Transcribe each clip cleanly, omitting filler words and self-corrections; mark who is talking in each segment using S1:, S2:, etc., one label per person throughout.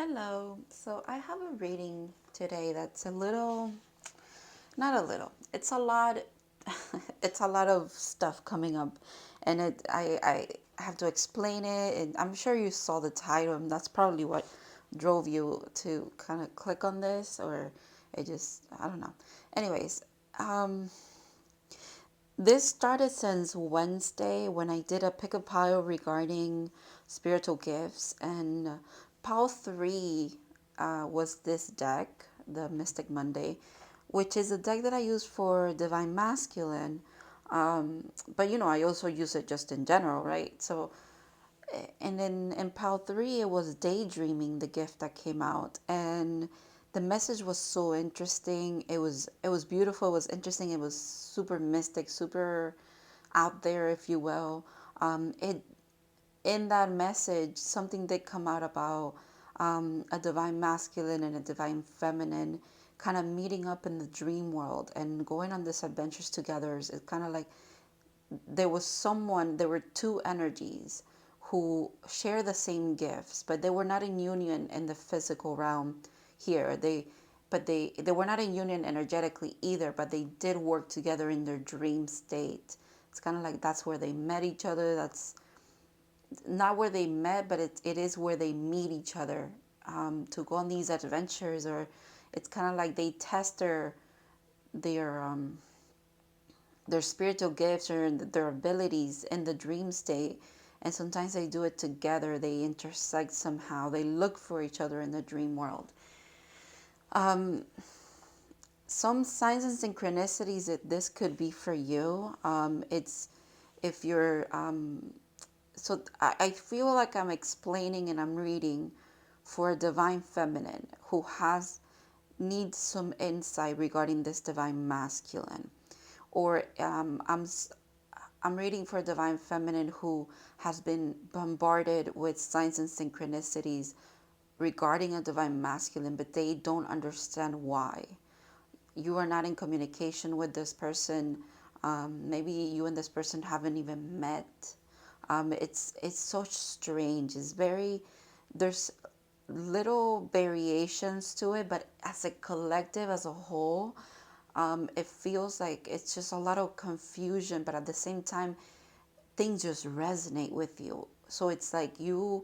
S1: Hello. So I have a reading today that's a little, not a little. It's a lot. It's a lot of stuff coming up, and I have to explain it. And I'm sure you saw the title, and that's probably what drove you to kind of click on this, or it just I don't know. Anyways, um, this started since Wednesday when I did a pick a pile regarding spiritual gifts, and pile three was this deck, the Mystic Monday, which is a deck that I use for Divine Masculine. But I also use it just in general, right? So, and then in pile three, it was daydreaming, the gift that came out, and the message was so interesting. It was beautiful. It was interesting. It was super mystic, super out there, if you will. It In that message, something did come out about a divine masculine and a divine feminine kind of meeting up in the dream world and going on these adventures together. It's kind of like there were two energies who share the same gifts, but they were not in union in the physical realm here. They were not in union energetically either, but they did work together in their dream state. It's kind of like that's where they met each other. That's not where they met, but it is where they meet each other to go on these adventures, or it's kind of like they test their their spiritual gifts or their abilities in the dream state. And sometimes they do it together. They intersect somehow. They look for each other in the dream world. Some signs and synchronicities that this could be for you. It's if you're so I feel like I'm explaining and I'm reading for a divine feminine who has needs some insight regarding this divine masculine, or I'm reading for a divine feminine who has been bombarded with signs and synchronicities regarding a divine masculine, but they don't understand why. You are not in communication with this person. Maybe you and this person haven't even met. It's so strange. It's very there's little variations to it, but as a collective, as a whole, it feels like it's just a lot of confusion. But at the same time, things just resonate with you. So it's like you're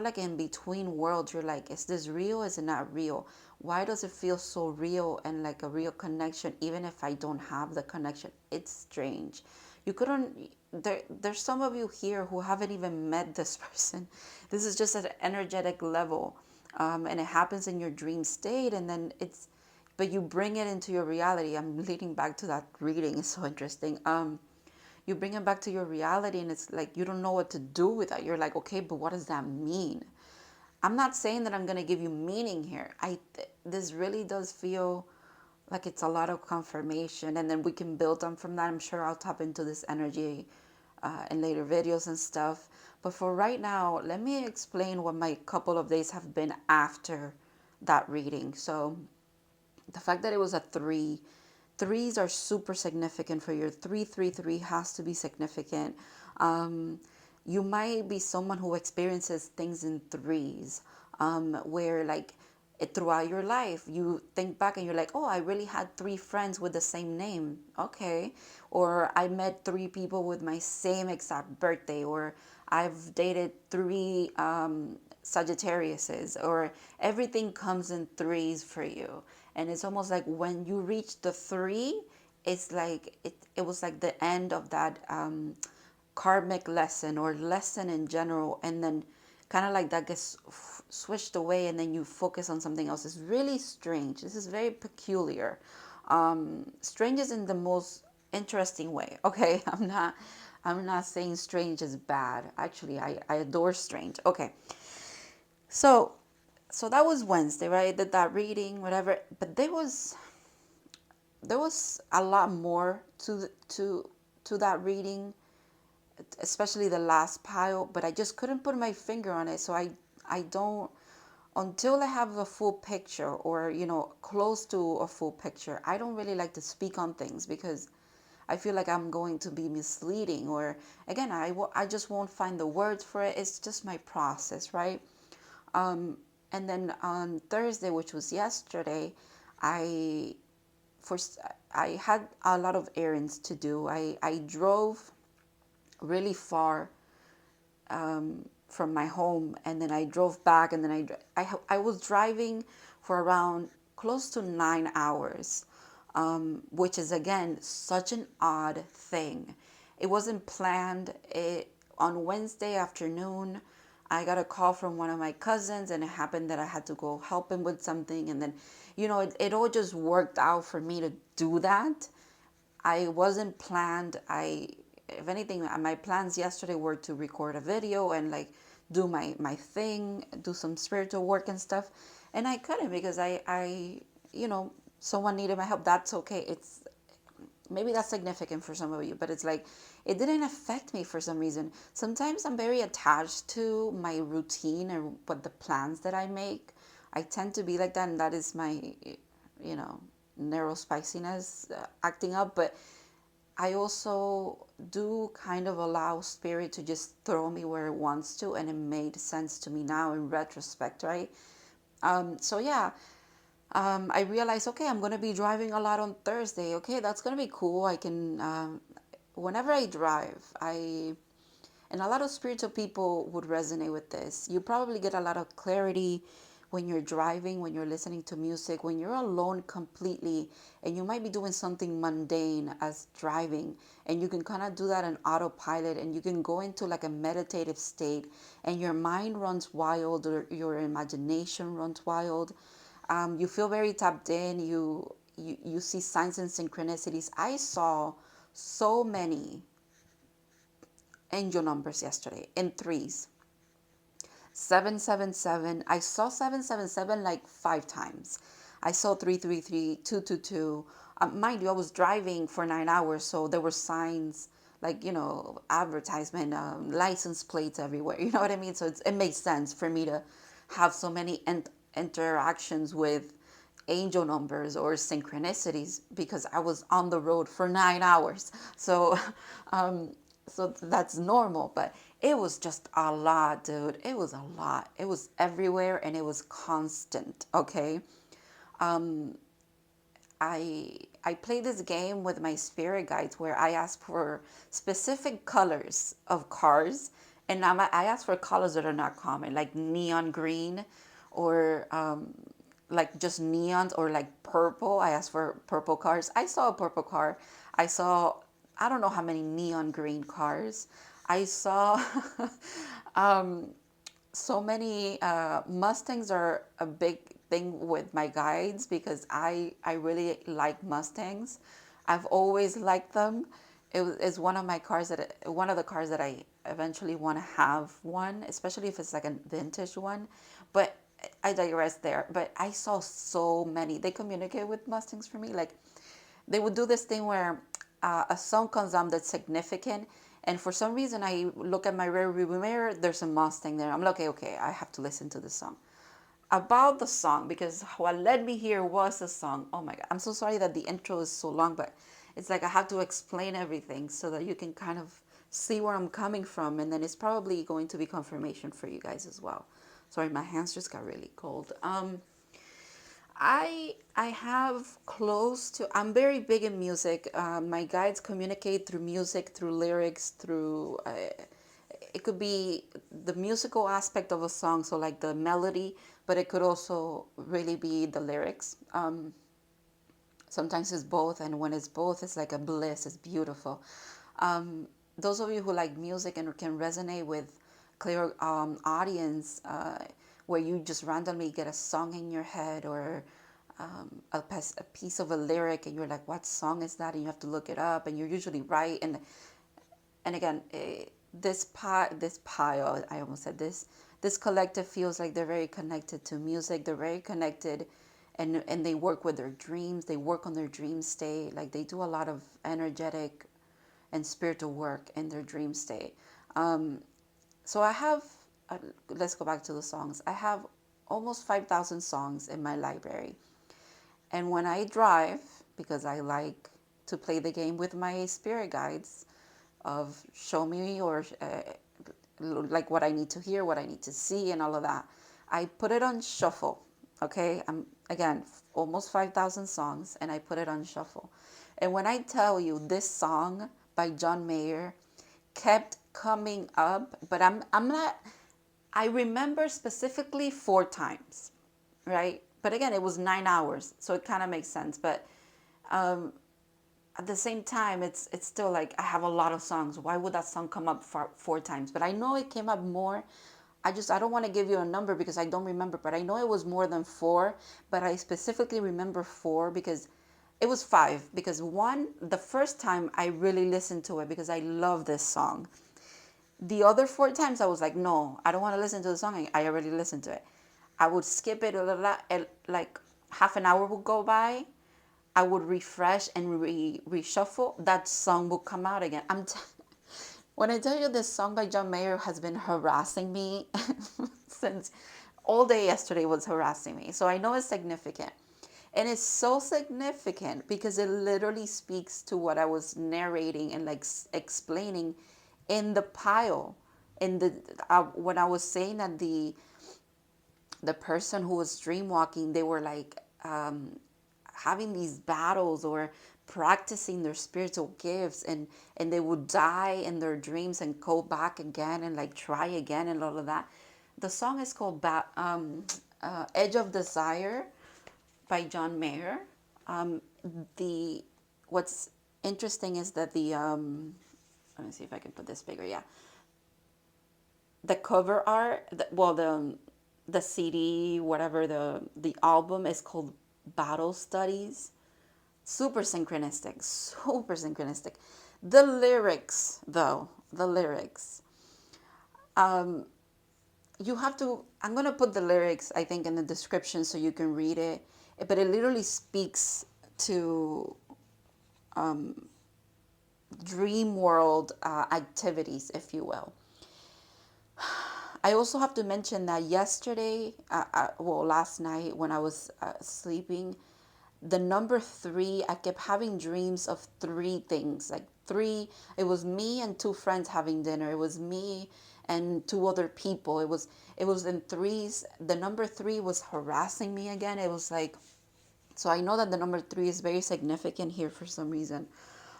S1: like in between worlds. You're like, is this real? Is it not real? Why does it feel so real and like a real connection even if I don't have the connection? It's strange. You couldn't there's some of you here who haven't even met this person. This is just at an energetic level. And it happens in your dream state, and then but you bring it into your reality. I'm leading back to that reading. It's so interesting. You bring it back to your reality, and it's like you don't know what to do with that. You're like, okay, but what does that mean? I'm not saying that I'm going to give you meaning here. This really does feel like it's a lot of confirmation, and then we can build on from that. I'm sure I'll tap into this energy in later videos and stuff, but for right now, let me explain what my couple of days have been after that reading. So the fact that it was a three, threes are super significant for your 333 has to be significant. You might be someone who experiences things in threes, where like throughout your life you think back and you're like, oh, I really had three friends with the same name. Okay. Or I met three people with my same exact birthday, or I've dated three Sagittariuses, or everything comes in threes for you. And it's almost like when you reach the three, it's like it was like the end of that karmic lesson or lesson in general, and then kind of like that gets switched away, and then you focus on something else. It's really strange. This is very peculiar. Strange is in the most interesting way. Okay, I'm not saying strange is bad. Actually, I adore strange. Okay, so that was Wednesday, right? I did that reading, whatever. But there was a lot more to that reading, especially the last pile. But I just couldn't put my finger on it. So I don't, until I have a full picture, or close to a full picture. I don't really like to speak on things because I feel like I'm going to be misleading, or again, I just won't find the words for it. It's just my process, right? And then on Thursday, which was yesterday, I for I had a lot of errands to do. I drove really far from my home, and then I drove back, and then I was driving for around close to 9 hours, which is again such an odd thing. It wasn't planned. On Wednesday afternoon, I got a call from one of my cousins, and it happened that I had to go help him with something, and then, it all just worked out for me to do that. I wasn't planned. If anything, my plans yesterday were to record a video and like do my thing, do some spiritual work and stuff, and I couldn't because someone needed my help. That's okay. It's maybe that's significant for some of you, but it's like it didn't affect me for some reason. Sometimes I'm very attached to my routine and what the plans that I make. I tend to be like that, and that is my, you know, neurospiciness acting up. But I also do kind of allow spirit to just throw me where it wants to, and it made sense to me now in retrospect, right? So yeah, I realized, okay, I'm gonna be driving a lot on Thursday. Okay, that's gonna be cool. I can, whenever I drive, and a lot of spiritual people would resonate with this. You probably get a lot of clarity when you're driving, when you're listening to music, when you're alone completely, and you might be doing something mundane as driving, and you can kind of do that on autopilot, and you can go into like a meditative state, and your mind runs wild, or your imagination runs wild. You feel very tapped in. You see signs and synchronicities. I saw so many angel numbers yesterday in threes. 777. I saw 777 like 5 times. I saw 333, 222. Mind you, I was driving for 9 hours, so there were signs like, advertisement, license plates everywhere. You know what I mean? So it makes sense for me to have so many interactions with angel numbers or synchronicities because I was on the road for 9 hours. So, so that's normal, but it was just a lot, dude. It was a lot. It was everywhere and it was constant. Okay. I play this game with my spirit guides where I ask for specific colors of cars, and I ask for colors that are not common, like neon green, or like just neons, or like purple. I asked for purple cars. I saw a purple car. I saw, I don't know how many neon green cars. I saw so many Mustangs are a big thing with my guides because I really like Mustangs. I've always liked them. It's one of the cars that I eventually want to have one, especially if it's like a vintage one. But I digress there. But I saw so many. They communicate with Mustangs for me. Like they would do this thing where a song comes on that's significant, and for some reason I look at my rear view mirror, there's a Mustang there. I'm like, okay, I have to listen to this song. About the song, because what led me here was the song. Oh my God, I'm so sorry that the intro is so long, but it's like I have to explain everything so that you can kind of see where I'm coming from, and then it's probably going to be confirmation for you guys as well. Sorry, my hands just got really cold. I have close to. I'm very big in music. My guides communicate through music, through lyrics, through. It could be the musical aspect of a song, so like the melody, but it could also really be the lyrics. Sometimes it's both, and when it's both, it's like a bliss. It's beautiful. Those of you who like music and can resonate with clear audience, where you just randomly get a song in your head, or a piece of a lyric, and you're like, what song is that? And you have to look it up, and you're usually right. And again, this pile, I almost said this collective feels like they're very connected to music. They're very connected, and they work with their dreams. They work on their dream state. Like they do a lot of energetic and spiritual work in their dream state. So I have, let's go back to the songs. I have almost 5,000 songs in my library. And when I drive, because I like to play the game with my spirit guides of show me, or like what I need to hear, what I need to see, and all of that. I put it on shuffle. Okay, I'm again almost 5,000 songs, and I put it on shuffle. And when I tell you this song by John Mayer kept coming up, but I'm not. I remember specifically 4 times, right? But again, it was 9 hours, so it kind of makes sense. But at the same time, it's still like I have a lot of songs. Why would that song come up 4 times? But I know it came up more. I don't want to give you a number because I don't remember, but I know it was more than four. But I specifically remember four because it was five. Because one, the first time I really listened to it because I love this song. The other 4 times I was like, no, I don't want to listen to the song. I already listened to it. I would skip it, like half an hour would go by. I would refresh and reshuffle. That song will come out again. When I tell you this song by John Mayer has been harassing me since all day yesterday was harassing me. So I know it's significant. And it's so significant because it literally speaks to what I was narrating and like explaining in the pile. In the when I was saying that the person who was dream walking, they were like having these battles or practicing their spiritual gifts, and they would die in their dreams and go back again and like try again and all of that. The song is called Edge of Desire by John Mayer. The What's interesting is that let me see if I can put this bigger. Yeah, the cover art, the CD, whatever, the album is called Battle Studies. Super synchronistic, super synchronistic. The lyrics, though, the lyrics, you have to, I'm going to put the lyrics, I think, in the description so you can read it. But it literally speaks to dream world activities, if you will. I also have to mention that yesterday, last night when I was sleeping, the number three, I kept having dreams of three things. Like three, it was me and two friends having dinner. It was me and two other people. It was in threes. The number three was harassing me again. It was like, so I know that the number three is very significant here for some reason.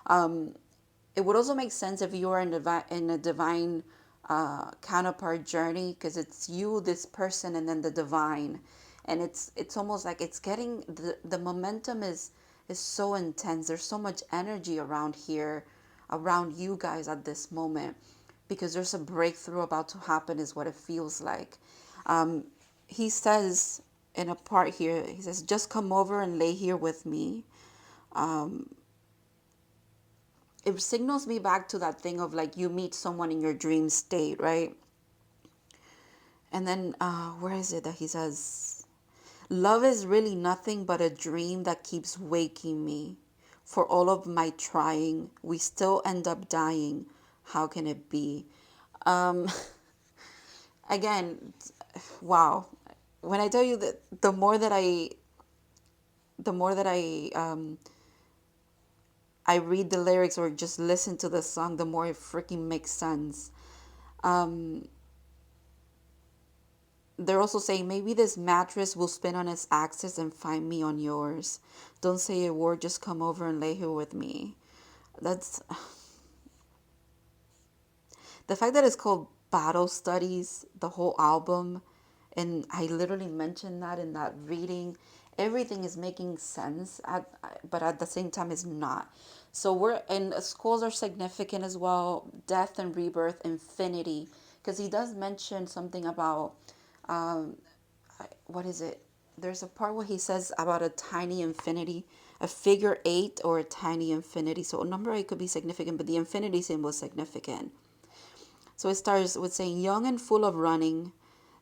S1: It would also make sense if you are in a divine counterpart journey, because it's you, this person, and then the divine, and it's almost like it's getting the momentum is so intense. There's so much energy around here, around you guys at this moment, because there's a breakthrough about to happen, is what it feels like. He says in a part here, he says, just come over and lay here with me. It signals me back to that thing of like you meet someone in your dream state, right? And then where is it that he says, love is really nothing but a dream that keeps waking me. For all of my trying, we still end up dying. How can it be? Um, Again, wow. When I tell you that the more that I read the lyrics or just listen to the song, the more it freaking makes sense. They're also saying maybe this mattress will spin on its axis and find me on yours. Don't say a word, just come over and lay here with me. That's the fact that it's called Battle Studies, the whole album, and I literally mentioned that in that reading. Everything is making sense, but at the same time, it's not. So schools are significant as well. Death and rebirth, infinity, because he does mention something about what is it? There's a part where he says about a tiny infinity, a figure eight or a tiny infinity. So a number eight could be significant, but the infinity symbol is significant. So it starts with saying, young and full of running,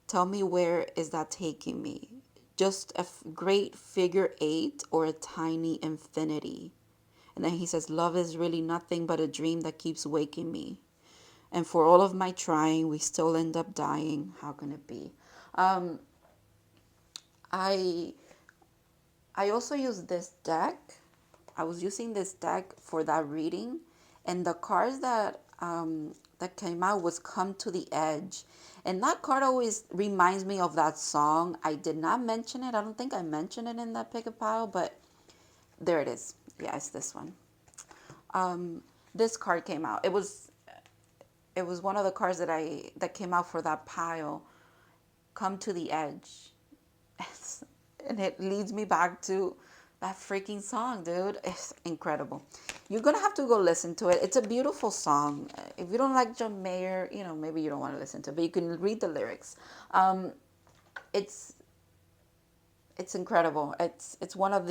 S1: tell me where is that taking me? Just a great figure eight or a tiny infinity? And then he says, love is really nothing but a dream that keeps waking me. And for all of my trying, we still end up dying. How can it be? I I also use this deck. I was using this deck for that reading, and the cards that came out was Come to the Edge. And that card always reminds me of that song. I did not mention it. I don't think I mentioned it in that pick a pile, but there it is. Yeah, it's this one. This card came out. It was one of the cards that came out for that pile. Come to the Edge. And it leads me back to that freaking song, dude. It's incredible. You're gonna have to go listen to it. It's a beautiful song. If you don't like John Mayer, maybe you don't want to listen to it, but you can read the lyrics. It's it's incredible. It's one of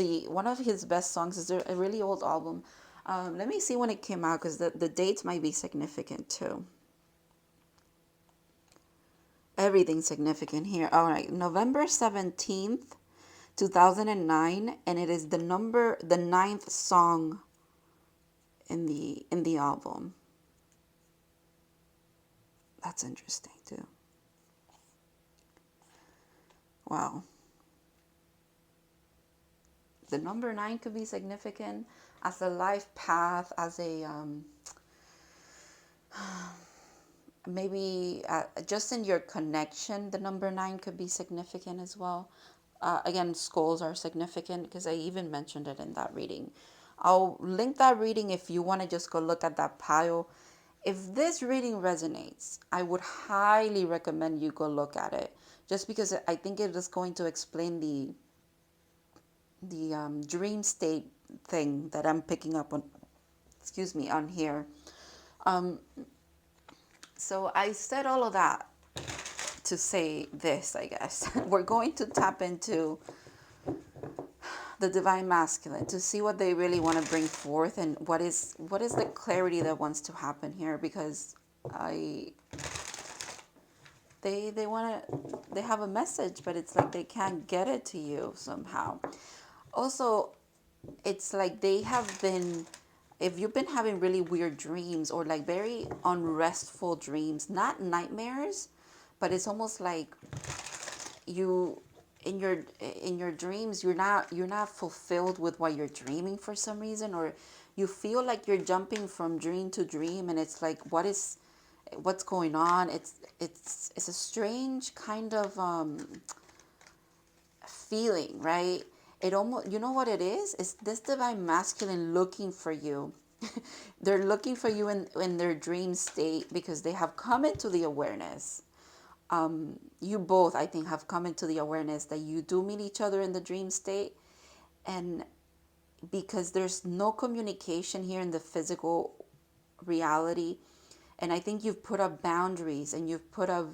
S1: his best songs. It's a really old album. Let me see when it came out, because the dates might be significant too. Everything's significant here. All right, November 17th, 2009, and it is the ninth song in the album. That's interesting too. Wow. The number 9 could be significant as a life path, as a maybe just in your connection. The number 9 could be significant as well. Again, skulls are significant because I even mentioned it in that reading. I'll link that reading if you want to just go look at that pile. If this reading resonates, I would highly recommend you go look at it, just because I think it is going to explain the dream state thing that I'm picking up on. Excuse me, on here. So I said all of that to say this, I guess. We're going to tap into the divine masculine to see what they really want to bring forth, and what is the clarity that wants to happen here, because they want to, they have a message, but it's like they can't get it to you somehow. Also, it's like they have been, if you've been having really weird dreams, or like very unrestful dreams, not nightmares, but it's almost like you, in your dreams, you're not fulfilled with what you're dreaming for some reason, or you feel like you're jumping from dream to dream, and it's like, what's going on? It's a strange kind of feeling, right? It almost, you know what it is? It's this divine masculine looking for you. They're looking for you in their dream state, because they have come into the awareness. You both, I think, have come into the awareness that you do meet each other in the dream state. And because there's no communication here in the physical reality, and I think you've put up boundaries, and you've put up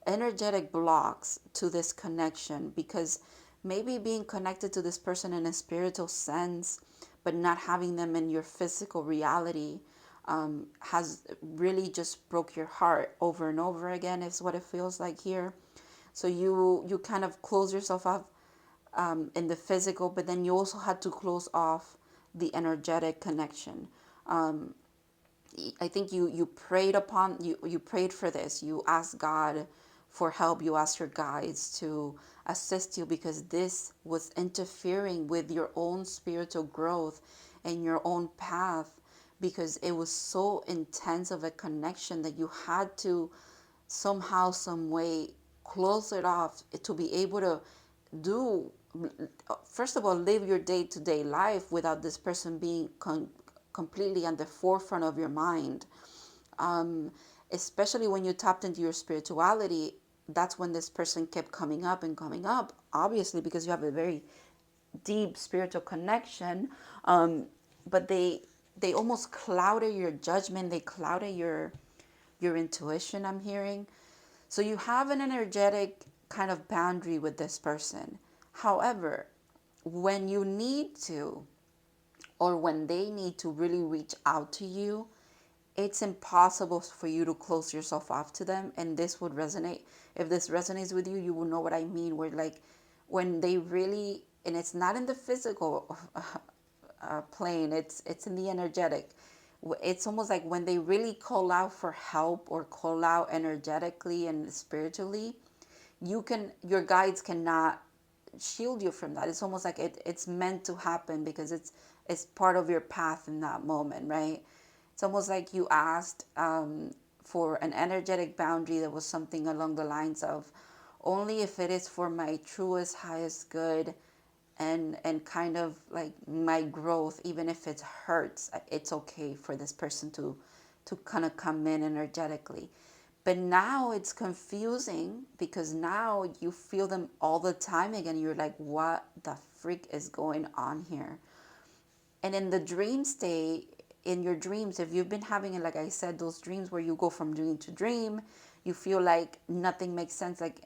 S1: energetic blocks to this connection, because maybe being connected to this person in a spiritual sense, but not having them in your physical reality, has really just broke your heart over and over again, is what it feels like here. So you kind of close yourself off in the physical, but then you also had to close off the energetic connection. I think you prayed upon, you prayed for this. You asked God for help. You asked your guides to assist you, because this was interfering with your own spiritual growth and your own path, because it was so intense of a connection that you had to somehow, some way close it off to be able to do, first of all, live your day-to-day life without this person being completely on the forefront of your mind. Especially when you tapped into your spirituality, that's when this person kept coming up and coming up, obviously, because you have a very deep spiritual connection. But they almost clouded your judgment. They clouded your intuition, I'm hearing. So you have an energetic kind of boundary with this person. However, when you need to, or when they need to really reach out to you, it's impossible for you to close yourself off to them. And this would resonate. If this resonates with you, you will know what I mean. Where like when they really, and it's not in the physical plane, it's in the energetic. It's almost like when they really call out for help, or call out energetically and spiritually, your guides cannot shield you from that. It's almost like it's meant to happen, because it's part of your path in that moment, right? It's almost like you asked for an energetic boundary that was something along the lines of, only if it is for my truest, highest good, and kind of like my growth, even if it hurts, it's okay for this person to kind of come in energetically. But now it's confusing because now you feel them all the time again. You're like, what the freak is going on here? And in the dream state, in your dreams, if you've been having, like I said, those dreams where you go from dream to dream, you feel like nothing makes sense. Like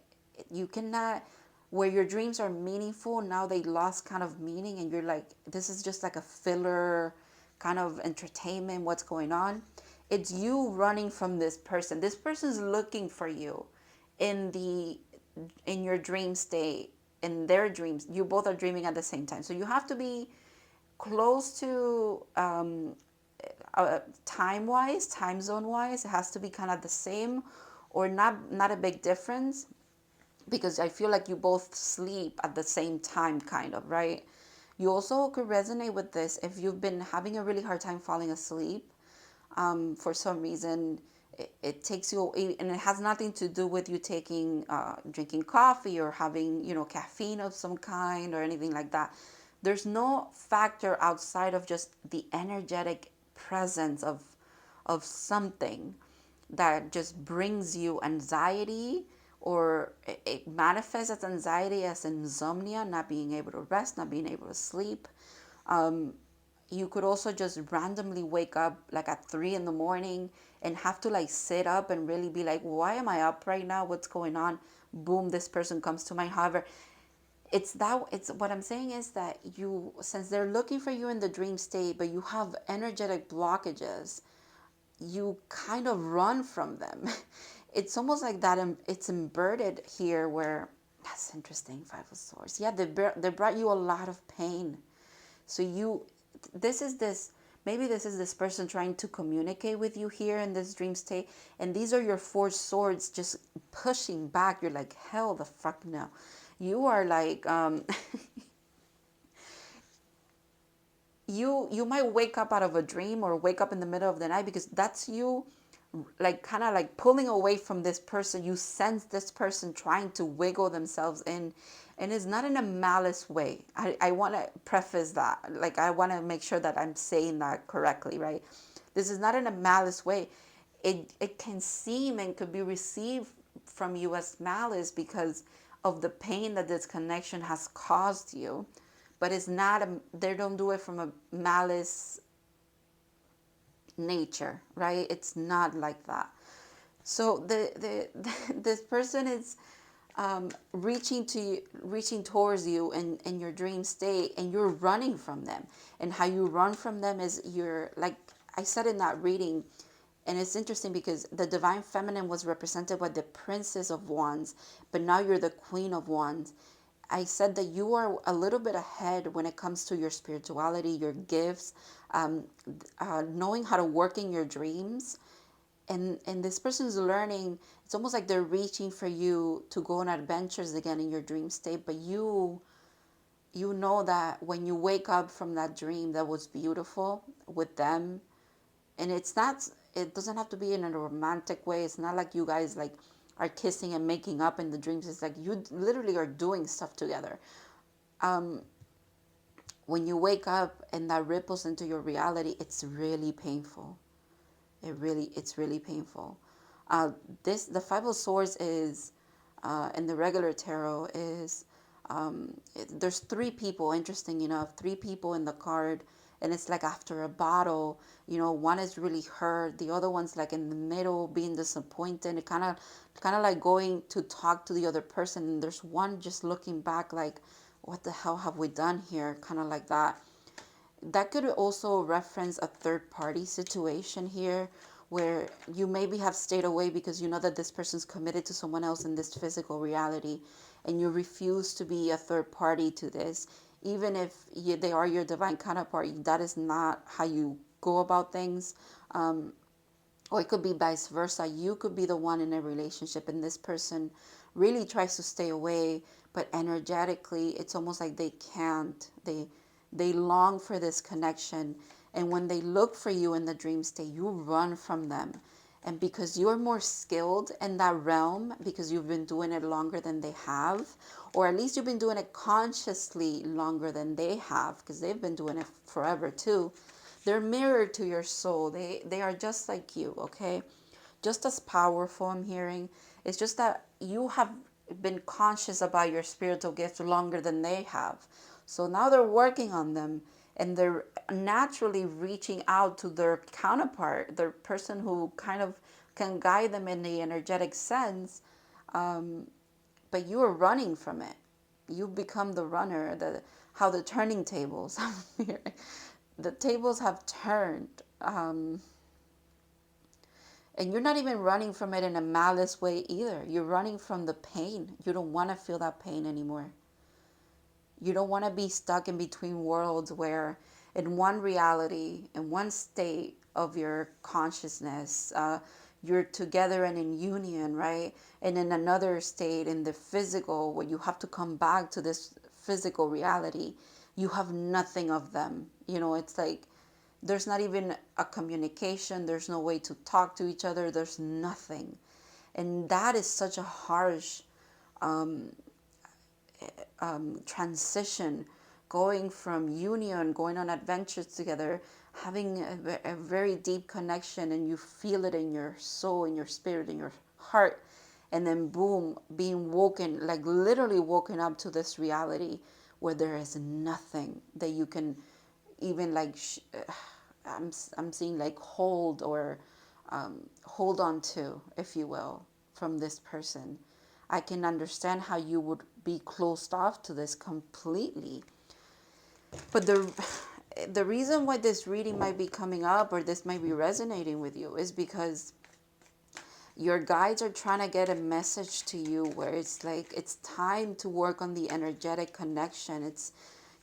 S1: you cannot, where your dreams are meaningful, now they lost kind of meaning, and you're like, this is just like a filler kind of entertainment. What's going on? It's you running from this person. This person's looking for you in the in your dream state, in their dreams. You both are dreaming at the same time, so you have to be close to time wise, time zone wise. It has to be kind of the same, or not a big difference, because I feel like you both sleep at the same time, kind of, right? You also could resonate with this if you've been having a really hard time falling asleep. For some reason, it takes you, and it has nothing to do with you taking, drinking coffee or having, caffeine of some kind or anything like that. There's no factor outside of just the energetic presence of something that just brings you anxiety, or it manifests as anxiety, as insomnia, not being able to rest, not being able to sleep. You could also just randomly wake up like at 3 in the morning and have to like sit up and really be like, why am I up right now? What's going on? Boom, this person comes to mind. However, it's what I'm saying is that you, since they're looking for you in the dream state, but you have energetic blockages, you kind of run from them. It's almost like that. It's inverted here, where that's interesting. Five of Swords. Yeah, they brought you a lot of pain. So maybe this is this person trying to communicate with you here in this dream state, and these are your four swords just pushing back. You're like, hell the fuck no. You are like, you might wake up out of a dream or wake up in the middle of the night, because that's you, like kind of like pulling away from this person. You sense this person trying to wiggle themselves in, and it's not in a malice way. I want to preface that, like I want to make sure that I'm saying that correctly, right? This is not in a malice way. It can seem and could be received from you as malice because of the pain that this connection has caused you, but it's not they don't do it from a malice nature, right? It's not like that. So this person is reaching towards you in your dream state, and you're running from them. And how you run from them is, you're like I said in that reading, and it's interesting because the divine feminine was represented by the Princess of Wands, but now you're the Queen of Wands. I said that you are a little bit ahead when it comes to your spirituality, your gifts, knowing how to work in your dreams. And this person's learning. It's almost like they're reaching for you to go on adventures again in your dream state. But you know that when you wake up from that dream that was beautiful with them, and it doesn't have to be in a romantic way. It's not like you guys like are kissing and making up in the dreams. It's like you literally are doing stuff together. When you wake up and that ripples into your reality, it's really painful. It's really painful. The Five of Swords is, in the regular tarot is, there's three people, interesting enough, three people in the card, and it's like after a battle, one is really hurt, the other one's like in the middle being disappointed, it kind of like going to talk to the other person, and there's one just looking back like, what the hell have we done here, kind of like that. That could also reference a third party situation here, where you maybe have stayed away because you know that this person's committed to someone else in this physical reality, and you refuse to be a third party to this. Even if they are your divine counterpart, that is not how you go about things. Or it could be vice versa. You could be the one in a relationship, and this person really tries to stay away, but energetically it's almost like they can't. They long for this connection, and when they look for you in the dream state, you run from them. And because you're more skilled in that realm, because you've been doing it longer than they have, or at least you've been doing it consciously longer than they have, because they've been doing it forever too. They're mirrored to your soul. They are just like you, okay? Just as powerful, I'm hearing. It's just that you have been conscious about your spiritual gifts longer than they have. So now they're working on them, and they're naturally reaching out to their counterpart, their person who kind of can guide them in the energetic sense. But you are running from it. You become the runner. How the turning tables. The tables have turned. And you're not even running from it in a malice way either. You're running from the pain. You don't want to feel that pain anymore. You don't want to be stuck in between worlds where in one reality, in one state of your consciousness, you're together and in union, right? And in another state, in the physical, where you have to come back to this physical reality, you have nothing of them. It's like there's not even a communication. There's no way to talk to each other. There's nothing. And that is such a harsh transition, going from union, going on adventures together, having a very deep connection, and you feel it in your soul, in your spirit, in your heart, and then boom, being woken, like literally woken up to this reality where there is nothing that you can even like I'm seeing like hold or hold on to, if you will, from this person. I can understand how you would be closed off to this completely. But the reason why this reading might be coming up, or this might be resonating with you, is because your guides are trying to get a message to you where it's like it's time to work on the energetic connection.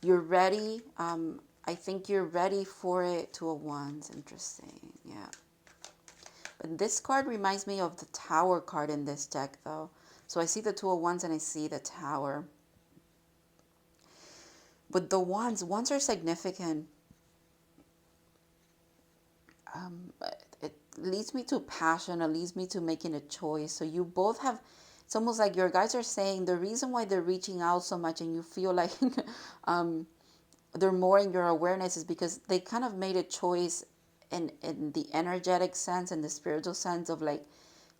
S1: You're ready. I think you're ready for it. Two of Wands. Interesting. Yeah. But this card reminds me of the Tower card in this deck, though. So I see the Two of Wands and I see the Tower. But the wands are significant. It leads me to passion. It leads me to making a choice. So you both have, it's almost like your guys are saying the reason why they're reaching out so much and you feel like they're more in your awareness is because they kind of made a choice in the energetic sense and the spiritual sense of like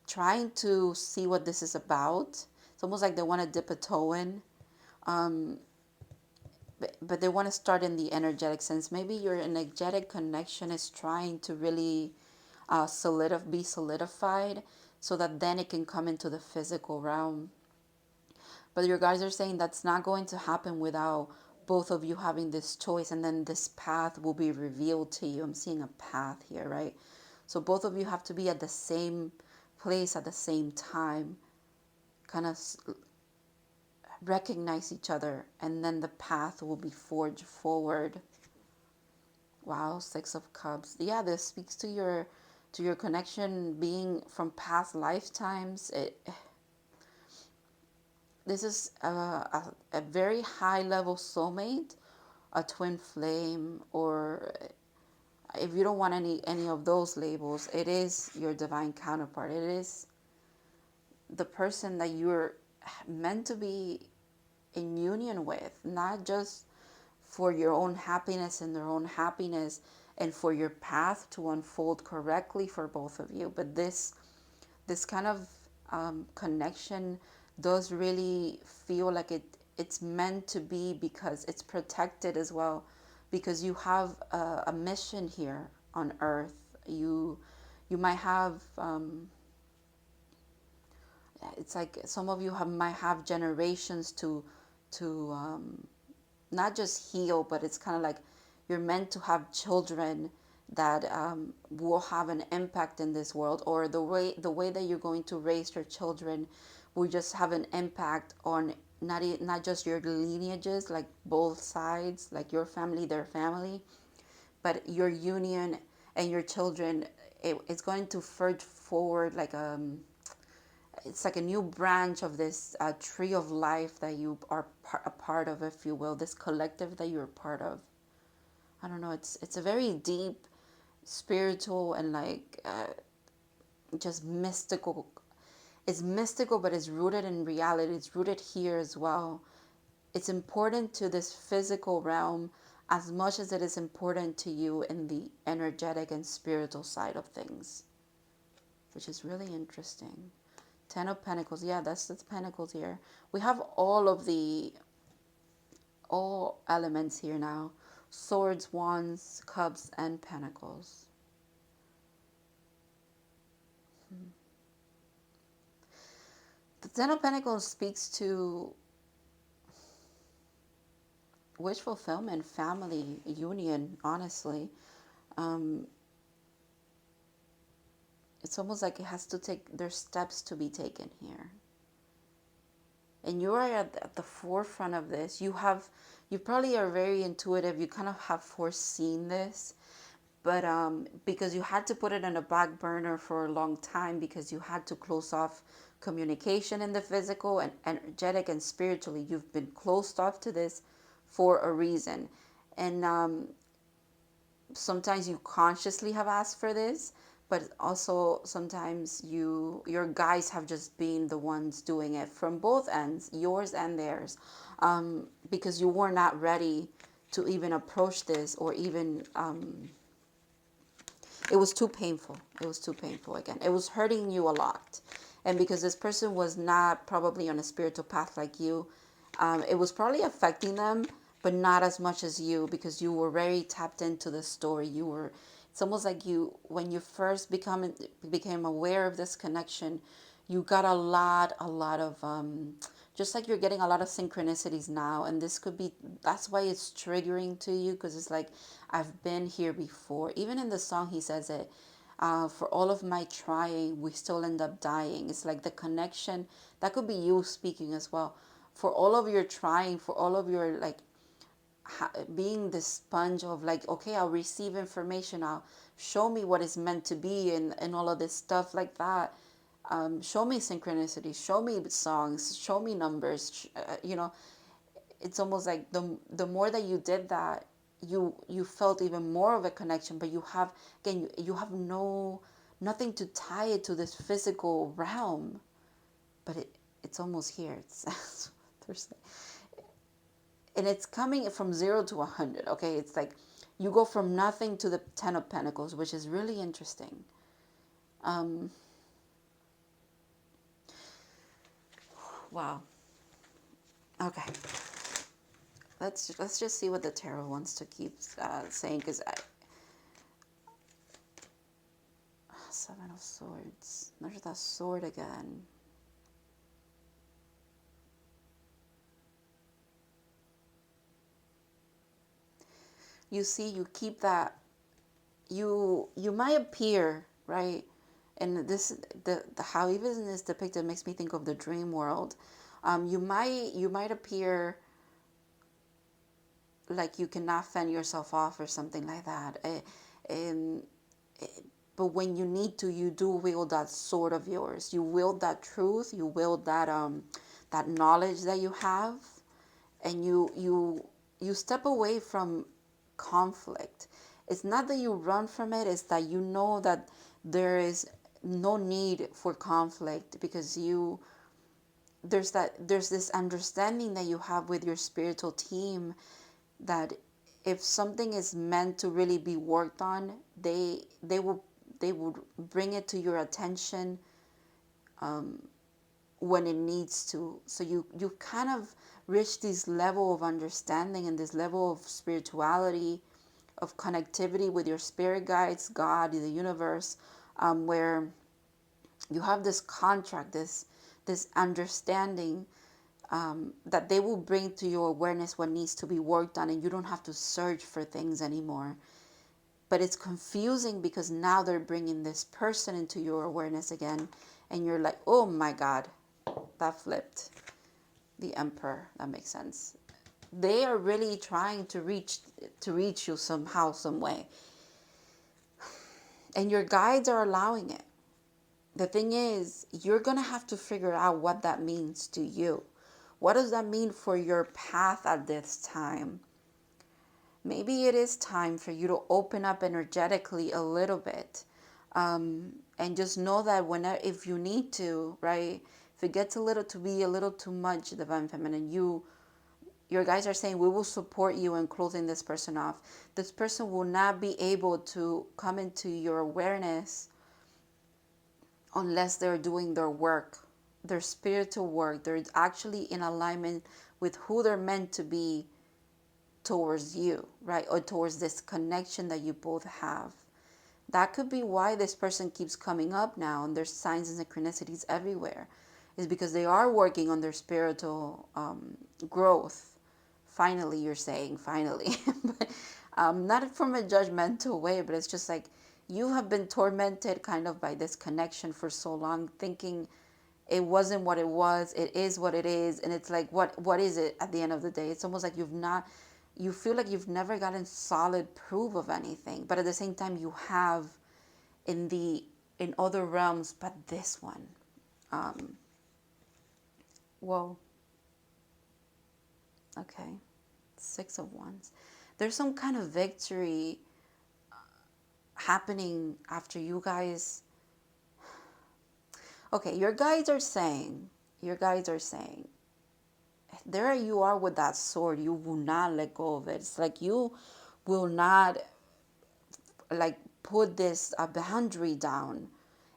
S1: trying to see what this is about. It's almost like they want to dip a toe in. But they want to start in the energetic sense. Maybe your energetic connection is trying to really be solidified so that then it can come into the physical realm. But your guys are saying that's not going to happen without both of you having this choice, and then this path will be revealed to you. I'm seeing a path here, right? So both of you have to be at the same place at the same time, kind of recognize each other, and then the path will be forged forward. Wow, Six of Cups. Yeah, this speaks to your connection being from past lifetimes. This is a very high level soulmate, a twin flame, or if you don't want any of those labels, it is your divine counterpart. It is the person that you're meant to be in union with, not just for your own happiness and their own happiness and for your path to unfold correctly for both of you. But this kind of connection does really feel like it's meant to be, because it's protected as well, because you have a mission here on earth. You might have it's like some of you might have generations to not just heal, but it's kind of like you're meant to have children that will have an impact in this world, or the way that you're going to raise your children will just have an impact on not just your lineages, like both sides, like your family, their family, but your union and your children. It's going to forge forward like it's like a new branch of this tree of life that you are a part of, if you will, this collective that you're a part of. I don't know, it's a very deep spiritual and like just mystical. It's mystical, but it's rooted in reality. It's rooted here as well. It's important to this physical realm as much as it is important to you in the energetic and spiritual side of things, which is really interesting. Ten of Pentacles. Yeah, that's the Pentacles here. We have all elements here now. Swords, Wands, Cups, and Pentacles. The Ten of Pentacles speaks to wish fulfillment, family, union, honestly. Um, it's almost like it has to there's steps to be taken here. And you are at the forefront of this. You probably are very intuitive. You kind of have foreseen this, but because you had to put it on a back burner for a long time because you had to close off communication in the physical and energetic and spiritually. You've been closed off to this for a reason. And sometimes you consciously have asked for this, but also sometimes your guides have just been the ones doing it from both ends, yours and theirs, because you were not ready to even approach this, or even it was too painful. It was too painful. Again, it was hurting you a lot. And because this person was not probably on a spiritual path like you, it was probably affecting them, but not as much as you, because you were very tapped into the story. It's almost like when you first became aware of this connection, you got a lot of, just like you're getting a lot of synchronicities now. And that's why it's triggering to you, because it's like, I've been here before. Even in the song, he says it, for all of my trying, we still end up dying. It's like the connection, that could be you speaking as well. For all of your trying, for all of your like being the sponge of like, okay, I'll receive information, I'll show me what is meant to be, and all of this stuff like that. Show me synchronicity, show me songs, show me numbers. It's almost like the more that you did that, you felt even more of a connection. But you have, again, you have nothing to tie it to this physical realm. But it's almost here. It's there's, and it's coming from 0 to 100. Okay, it's like you go from nothing to the Ten of Pentacles, which is really interesting. Wow. Okay. Let's just see what the tarot wants to keep saying, because Seven of Swords. There's that sword again. You see, you keep that. You might appear, right, and the how even is depicted makes me think of the dream world. You might appear like you cannot fend yourself off or something like that. And but when you need to, you do wield that sword of yours. You wield that truth. You wield that knowledge that you have, and you step away from conflict. It's not that you run from it. It's that you know that there is no need for conflict, because there's this understanding that you have with your spiritual team, that if something is meant to really be worked on, they would bring it to your attention when it needs to. So you kind of reach this level of understanding and this level of spirituality, of connectivity with your spirit guides, God, the universe, where you have this contract, this understanding, that they will bring to your awareness what needs to be worked on, and you don't have to search for things anymore. But it's confusing because now they're bringing this person into your awareness again, and you're like, oh my God, that flipped. The Emperor, that makes sense. They are really trying to reach you somehow, some way, and your guides are allowing it. The thing is, you're gonna have to figure out what that means to you. What does that mean for your path at this time? Maybe it is time for you to open up energetically a little bit. And just know that whenever, if you need to, right, if it gets a little to be a little too much, divine feminine, your guys are saying we will support you in closing this person off. This person will not be able to come into your awareness unless they're doing their work, their spiritual work. They're actually in alignment with who they're meant to be towards you, right? Or towards this connection that you both have. That could be why this person keeps coming up now, and there's signs and synchronicities everywhere, is because they are working on their spiritual growth. Finally, you're saying, finally. But not from a judgmental way, but it's just like you have been tormented kind of by this connection for so long, thinking it wasn't what it was, it is what it is. And it's like, what is it at the end of the day? It's almost like you feel like you've never gotten solid proof of anything, but at the same time you have in other realms, but this one. Whoa. Okay. 6 of Wands. There's some kind of victory happening after you guys. Okay, your guides are saying, there you are with that sword. You will not let go of it. It's like you will not like put this a boundary down,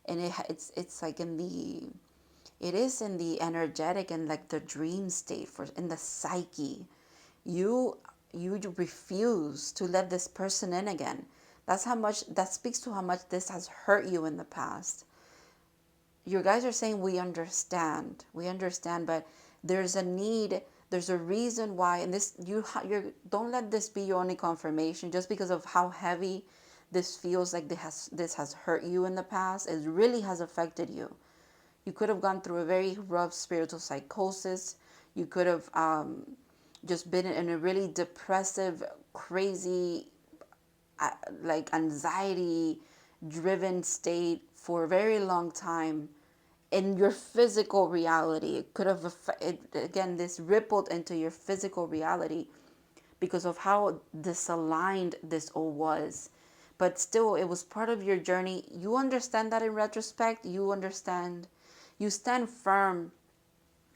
S1: and it's like it is in the energetic and like the dream state, for in the psyche. You you refuse to let this person in again. That speaks to how much this has hurt you in the past. Your guys are saying we understand, but there's a need, there's a reason why. And this, you don't let this be your only confirmation just because of how heavy this feels. Like this has hurt you in the past. It really has affected you. You could have gone through a very rough spiritual psychosis. You could have just been in a really depressive, crazy, like anxiety driven state for a very long time. In your physical reality, it could have again, this rippled into your physical reality because of how disaligned this all was. But still, it was part of your journey. You understand that in retrospect. You stand firm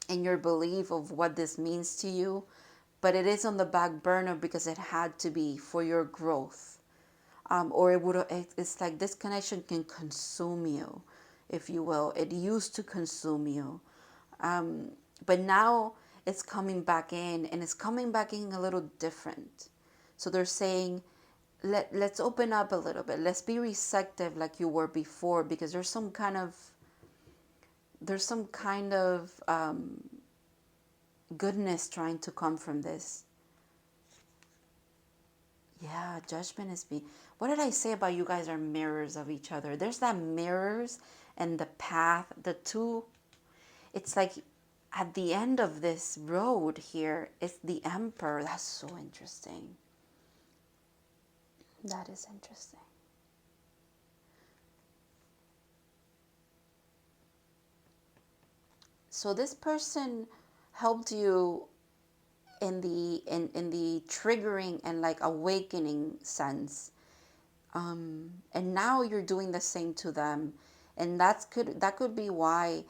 S1: in your belief of what this means to you, but it is on the back burner because it had to be for your growth. Or it's like this connection can consume you, if you will. It used to consume you. But now it's coming back in, and it's coming back in a little different. So they're saying, let's open up a little bit. Let's be receptive like you were before, because there's some kind of goodness trying to come from this. Yeah, judgment is being. What did I say about you guys are mirrors of each other? There's that mirrors and the path, the two. It's like at the end of this road here, it's the Emperor. That's so interesting. That is interesting. So this person helped you in the triggering and like awakening sense, and now you're doing the same to them, and that could be why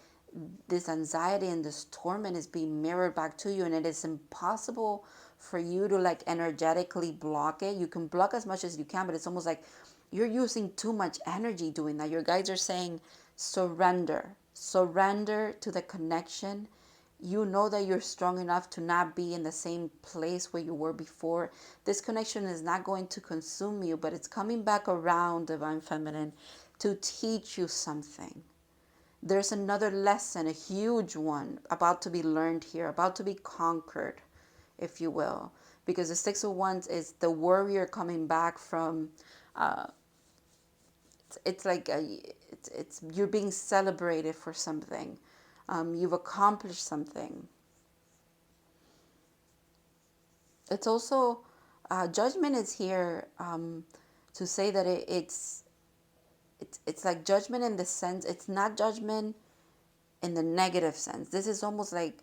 S1: this anxiety and this torment is being mirrored back to you, and it is impossible for you to like energetically block it. You can block as much as you can, but it's almost like you're using too much energy doing that. Your guides are saying surrender to the connection. You know that you're strong enough to not be in the same place where you were before. This connection is not going to consume you, but it's coming back around, Divine Feminine, to teach you something. There's another lesson, a huge one, about to be learned here, about to be conquered, if you will. Because the 6 of Wands is the warrior coming back from, it's like it's you're being celebrated for something. You've accomplished something. It's also, judgment is here to say that it's like judgment in the sense, it's not judgment in the negative sense. This is almost like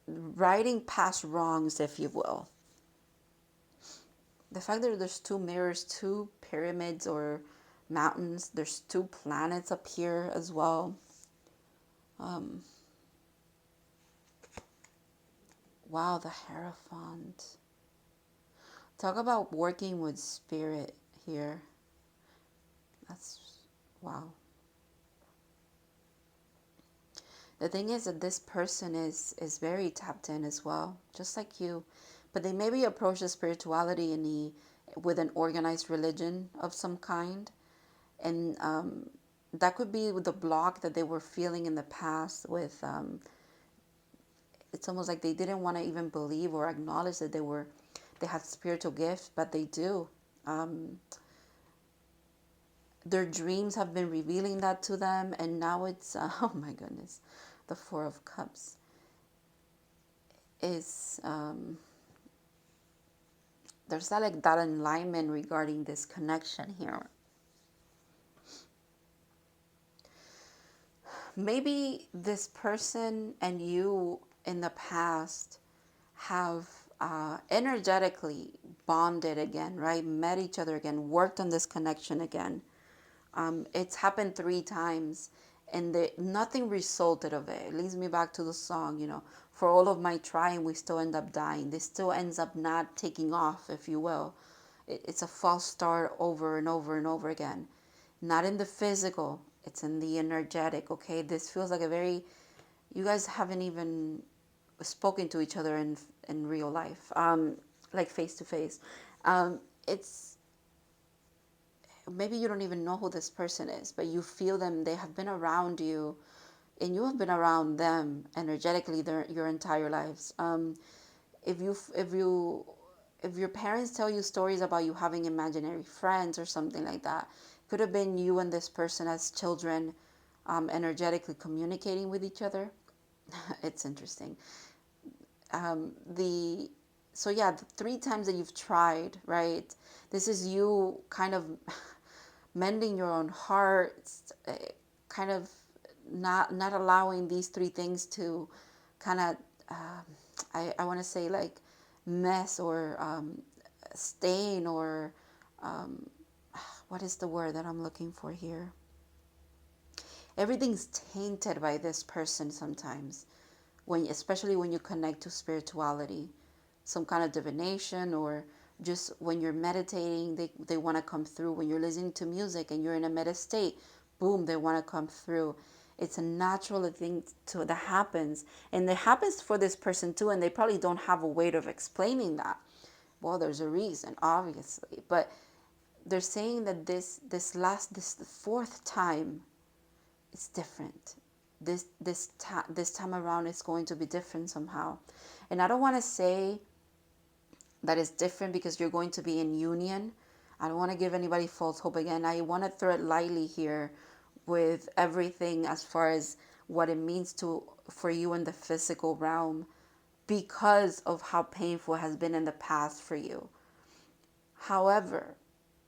S1: righting past wrongs, if you will. The fact that there's two mirrors, two pyramids, or mountains. There's two planets up here as well. Um, wow, the Hierophant. Talk about working with spirit here. That's wow. The thing is that this person is very tapped in as well, just like you, but they maybe approach the spirituality with an organized religion of some kind, and that could be the block that they were feeling in the past. With it's almost like they didn't want to even believe or acknowledge that they had spiritual gifts, but they do. Um, their dreams have been revealing that to them, and now it's oh my goodness, the Four of Cups is there's that like that alignment regarding this connection here. Maybe this person and you in the past have energetically bonded again, right? Met each other again, worked on this connection again. It's happened 3 times, and nothing resulted of it. It leads me back to the song, for all of my trying, we still end up dying. This still ends up not taking off, if you will. It's a false start over and over and over again. Not in the physical, it's in the energetic, okay? This feels like you guys haven't even spoken to each other in real life, like face to face. It's maybe you don't even know who this person is, but you feel them. They have been around you, and you have been around them energetically your entire lives. If you if you if your parents tell you stories about you having imaginary friends or something like that, could have been you and this person as children, energetically communicating with each other. It's interesting. The so yeah, the 3 times that you've tried, right? This is you kind of mending your own heart, kind of not allowing these 3 things to kind of I want to say like mess or stain or um, what is the word that I'm looking for here? Everything's tainted by this person sometimes, especially when you connect to spirituality, some kind of divination, or just when you're meditating, they want to come through. When you're listening to music and you're in a meta state, boom, they want to come through. It's a natural thing that happens, and it happens for this person too, and they probably don't have a way of explaining that. Well, there's a reason, obviously, but they're saying that this the fourth time, it's different. This time around, it's going to be different somehow, and I don't want to say that is different because you're going to be in union. I don't want to give anybody false hope again. I want to thread lightly here with everything as far as what it means for you in the physical realm because of how painful it has been in the past for you. However,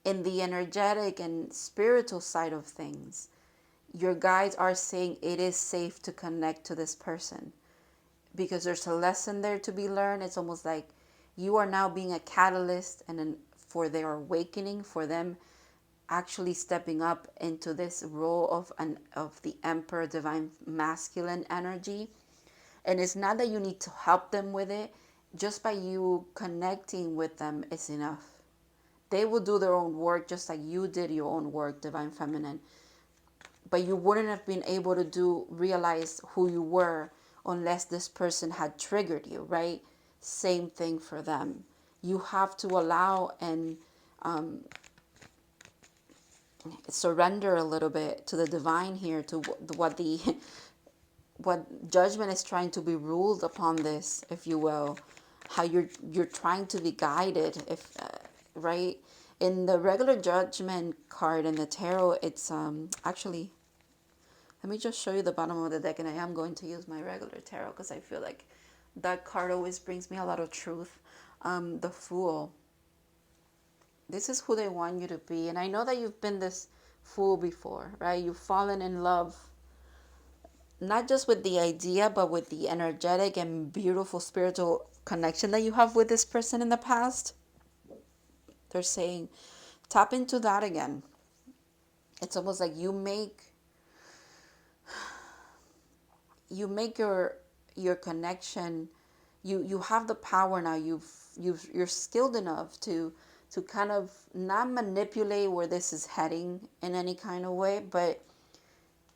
S1: in the energetic and spiritual side of things, your guides are saying it is safe to connect to this person because there's a lesson there to be learned. It's almost like you are now being a catalyst for their awakening, for them actually stepping up into this role of the emperor, divine masculine energy. And it's not that you need to help them with it. Just by you connecting with them is enough. They will do their own work just like you did your own work, divine feminine. But you wouldn't have been able to realize who you were unless this person had triggered you, right? Same thing for them. You have to allow and surrender a little bit to the divine here, to what judgment is trying to be ruled upon this, if you will, how you're trying to be guided, if right. In the regular judgment card in the tarot, it's actually, let me just show you the bottom of the deck, and I am going to use my regular tarot because I feel like that card always brings me a lot of truth. The Fool. This is who they want you to be. And I know that you've been this fool before, right? You've fallen in love, not just with the idea, but with the energetic and beautiful spiritual connection that you have with this person in the past. They're saying, tap into that again. It's almost like you make your connection. You have the power now. You're skilled enough to kind of not manipulate where this is heading in any kind of way, but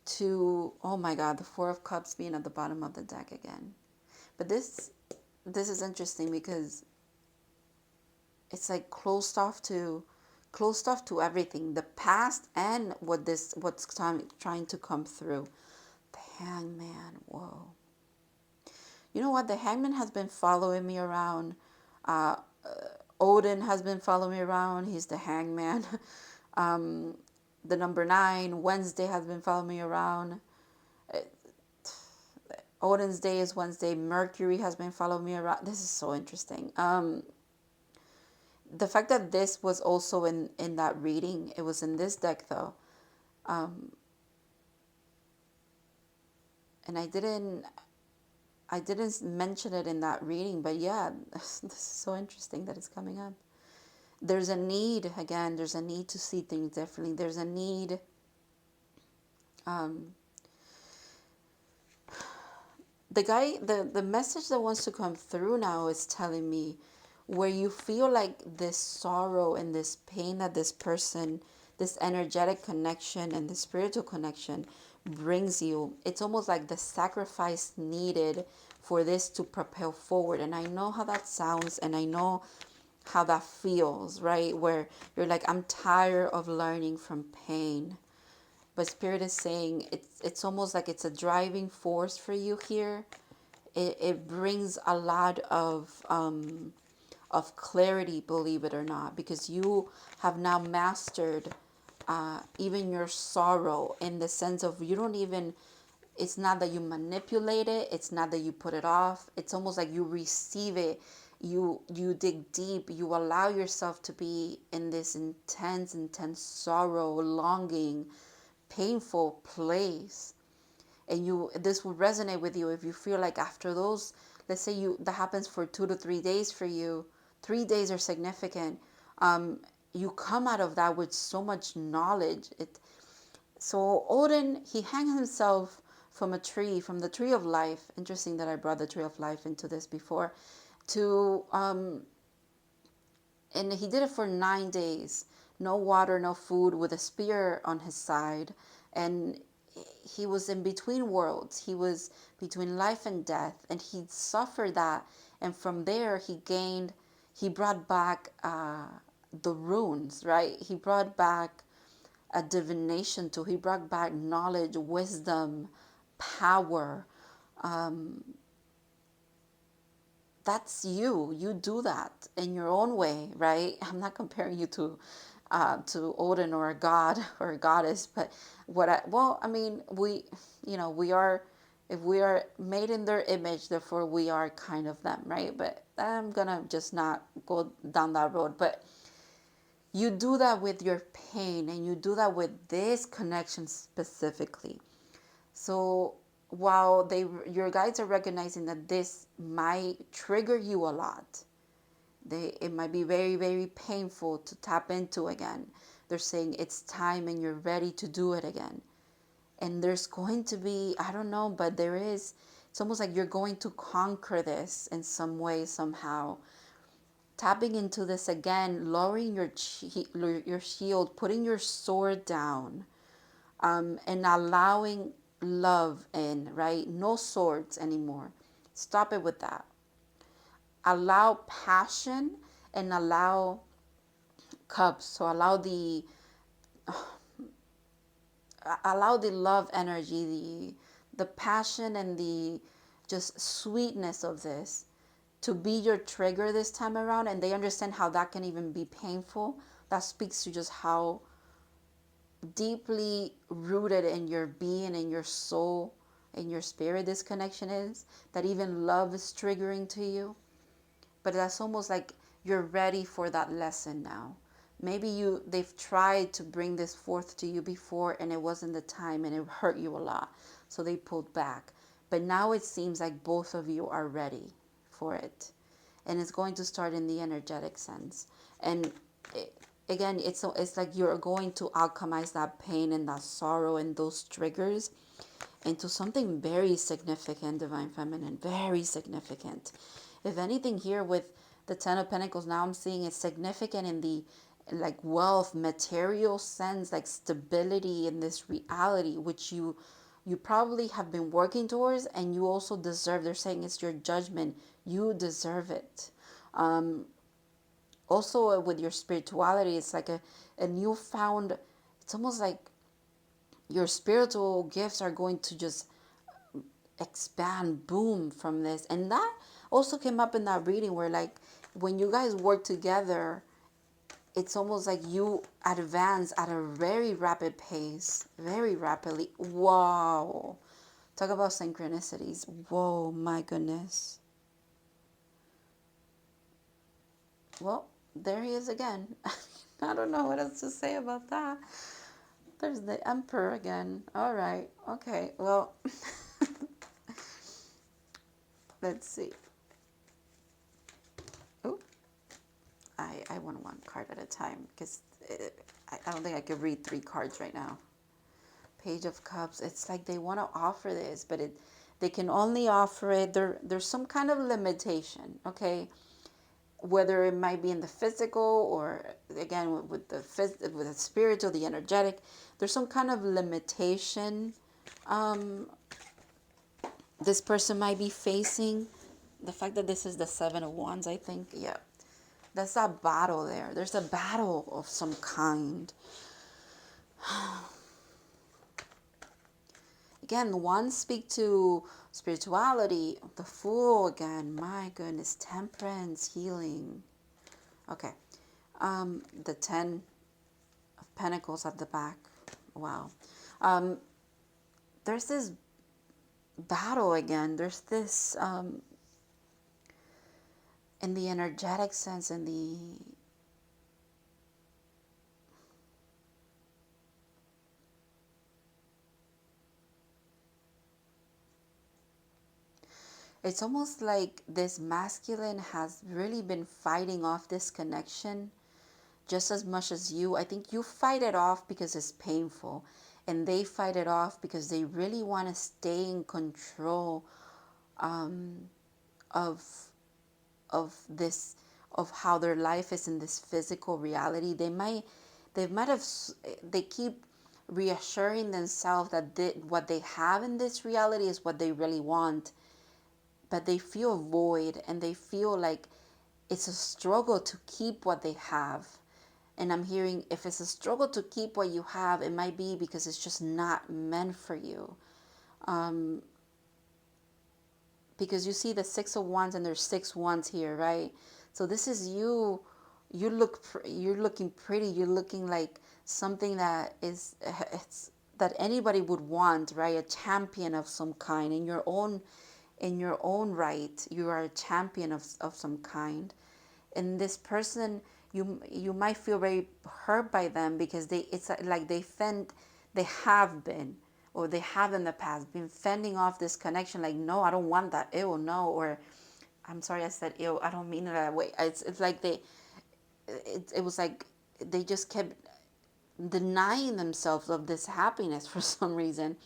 S1: to, oh my God, the Four of Cups being at the bottom of the deck again. But this is interesting because it's like closed off to everything, the past and what's trying to come through. The Hangman, whoa. You know what? The Hangman has been following me around. Uh, Odin has been following me around. He's the Hangman. The number 9, Wednesday, has been following me around. Odin's day is Wednesday. Mercury has been following me around. This is so interesting. The fact that this was also in that reading, it was in this deck though. And I didn't mention it in that reading, but yeah, this is so interesting that it's coming up. There's a need, again, there's a need to see things differently. There's a need, the message that wants to come through now is telling me where you feel like this sorrow and this pain that this person, this energetic connection and the spiritual connection brings you. It's almost like the sacrifice needed for this to propel forward. And I know how that sounds, and I know how that feels, right? Where you're like, I'm tired of learning from pain. But Spirit is saying it's almost like it's a driving force for you here. It brings a lot of clarity, believe it or not, because you have now mastered even your sorrow, in the sense of you don't even, it's not that you manipulate it, it's not that you put it off, it's almost like you receive it, you dig deep, you allow yourself to be in this intense sorrow, longing, painful place. And this will resonate with you if you feel like after those, let's say that happens for 2 to 3 days for you, 3 days are significant. You come out of that with so much knowledge. So Odin, he hangs himself from a tree, from the tree of life. Interesting that I brought the tree of life into this before. And he did it for 9 days. No water, no food, with a spear on his side. And he was in between worlds. He was between life and death. And he suffered that. And from there, he brought back the runes, right? He brought back a divination tool. He brought back knowledge, wisdom, power. That's you. You do that in your own way, right? I'm not comparing you to Odin or a god or a goddess, but we are, if we are made in their image, therefore we are kind of them, right? But I'm gonna just not go down that road. But you do that with your pain, and you do that with this connection specifically. So while your guides are recognizing that this might trigger you a lot, it might be very, very painful to tap into again. They're saying it's time and you're ready to do it again. And there's going to be, I don't know, but it's almost like you're going to conquer this in some way, somehow. Tapping into this again, lowering your shield, putting your sword down, and allowing love in, right? No swords anymore. Stop it with that. Allow passion and allow cups. So allow the love energy, the passion and the just sweetness of this to be your trigger this time around. And they understand how that can even be painful. That speaks to just how deeply rooted in your being, in your soul, in your spirit this connection is, that even love is triggering to you. But that's almost like you're ready for that lesson now. Maybe they've tried to bring this forth to you before and it wasn't the time and it hurt you a lot, so they pulled back. But now it seems like both of you are ready for it, and it's going to start in the energetic sense. And again, it's like you're going to alchemize that pain and that sorrow and those triggers into something very significant, Divine Feminine, very significant. If anything, here with the Ten of Pentacles, now I'm seeing it's significant in the like wealth, material sense, like stability in this reality, which you probably have been working towards, and you also deserve. They're saying it's your judgment. You deserve it. Also, with your spirituality, it's like a newfound, it's almost like your spiritual gifts are going to just expand, boom, from this. And that also came up in that reading where, like, when you guys work together, it's almost like you advance at a very rapid pace, very rapidly. Wow. Talk about synchronicities. Whoa, my goodness. Well, there he is again. I don't know what else to say about that. There's the Emperor again. All right. Okay. Well, let's see. Oh, I want one card at a time because I don't think I could read 3 cards right now. Page of Cups. It's like they want to offer this, but they can only offer it. There's some kind of limitation. Okay. Whether it might be in the physical or again with the spiritual, the energetic, there's some kind of limitation this person might be facing. The fact that this is the 7 of Wands, I think, yeah, that's a battle there. There's a battle of some kind. Again, Wands speak to spirituality. The Fool again, my goodness, temperance, healing. Okay. The 10 of Pentacles at the back. Wow. There's this battle again. There's this, in the energetic sense, in the it's almost like this masculine has really been fighting off this connection just as much as you. I think you fight it off because it's painful, and they fight it off because they really want to stay in control of this, of how their life is in this physical reality. They keep reassuring themselves that what they have in this reality is what they really want, but they feel void and they feel like it's a struggle to keep what they have. And I'm hearing, if it's a struggle to keep what you have, it might be because it's just not meant for you. Because you see the 6 of Wands and there's 6 wands here, right? So this is you. You're looking pretty. You're looking like something that is, it's that anybody would want, right? A champion of some kind. In your own right, you are a champion of some kind. And this person, you might feel very hurt by them because it's like they have been, or they have in the past been fending off this connection, like, no, I don't want that, ew, no. Or I'm sorry I said ew, I don't mean it that way. It's like it was like they just kept denying themselves of this happiness for some reason,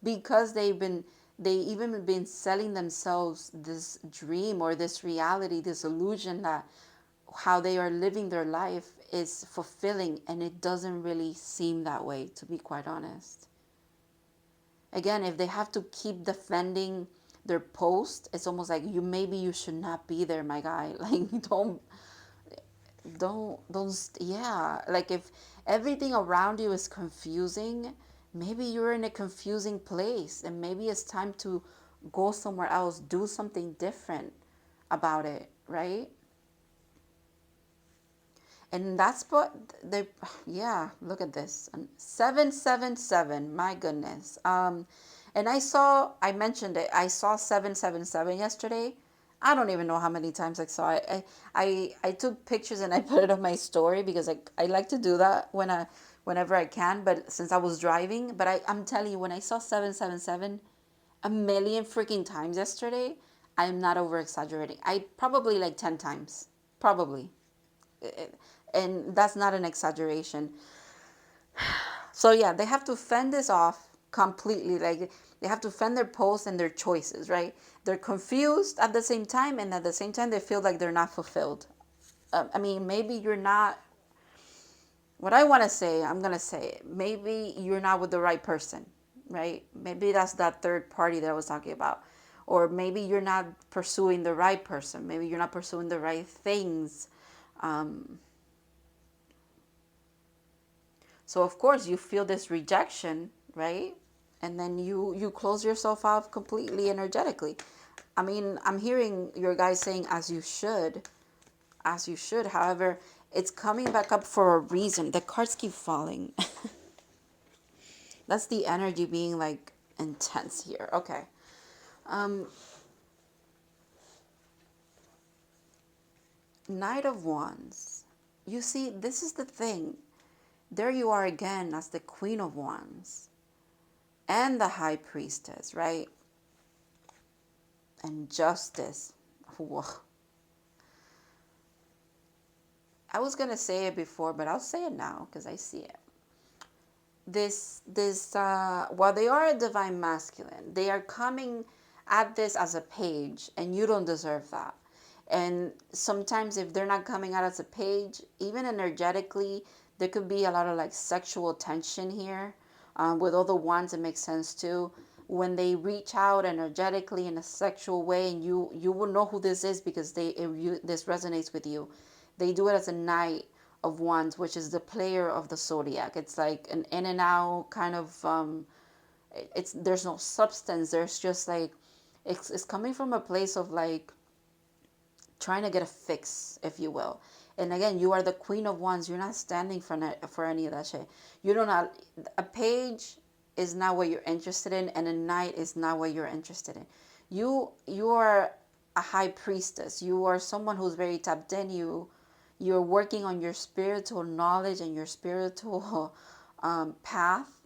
S1: because they even been selling themselves this dream or this reality, this illusion that how they are living their life is fulfilling, and it doesn't really seem that way, to be quite honest. Again, if they have to keep defending their post, it's almost like maybe you should not be there, my guy. Like, yeah, like if everything around you is confusing, maybe you're in a confusing place, and maybe it's time to go somewhere else, do something different about it, right? And that's what they, yeah, look at this. 777, my goodness. And I mentioned it, I saw 777 yesterday. I don't even know how many times I saw it. I took pictures and I put it on my story because I like to do that whenever I can, but since I was driving. But I'm telling you, when I saw 777 a million freaking times yesterday, I'm not over exaggerating. I probably like 10 times. Probably. And that's not an exaggeration. So yeah, they have to fend this off completely. Like they have to fend their posts and their choices, right? They're confused at the same time, and at the same time, they feel like they're not fulfilled. I mean, maybe you're not. What I want to say, I'm gonna say it. Maybe you're not with the right person, right? Maybe that's that third party that I was talking about, or maybe you're not pursuing the right person. Maybe you're not pursuing the right things. Um, so of course you feel this rejection, right? And then you close yourself off completely energetically. I mean, I'm hearing your guys saying as you should. However, it's coming back up for a reason. The cards keep falling. That's the energy being like intense here. Okay. Um, Knight of Wands. You see, this is the thing. There you are again as the Queen of Wands and the High Priestess, right? And Justice. Whoa. I was gonna say it before, but I'll say it now because I see it. While they are a divine masculine, they are coming at this as a page, and you don't deserve that. And sometimes if they're not coming out as a page, even energetically, there could be a lot of like sexual tension here. With all the wands, it makes sense too. When they reach out energetically in a sexual way, and you will know who this is because this resonates with you. They do it as a Knight of Wands, which is the player of the zodiac. It's like an in and out kind of. It's there's no substance. There's just like it's coming from a place of like trying to get a fix, if you will. And again, you are the Queen of Wands. You're not standing for any of that shit. You don't have a page is not what you're interested in, and a knight is not what you're interested in. You are a high priestess. You are someone who's very tapped in. You're working on your spiritual knowledge and your spiritual path.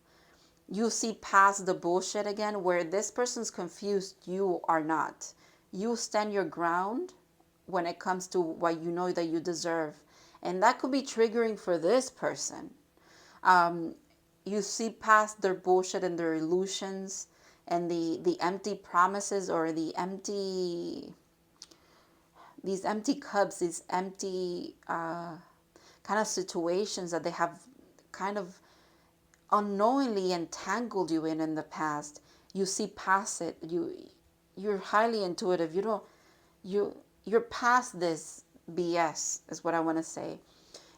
S1: You see past the bullshit again, where this person's confused, you are not. You stand your ground when it comes to what you know that you deserve. And that could be triggering for this person. Um, you see past their bullshit and their illusions and the empty promises or these empty cups, these empty kind of situations that they have kind of unknowingly entangled you in the past. You see past it. You're highly intuitive. You're past this BS is what I want to say.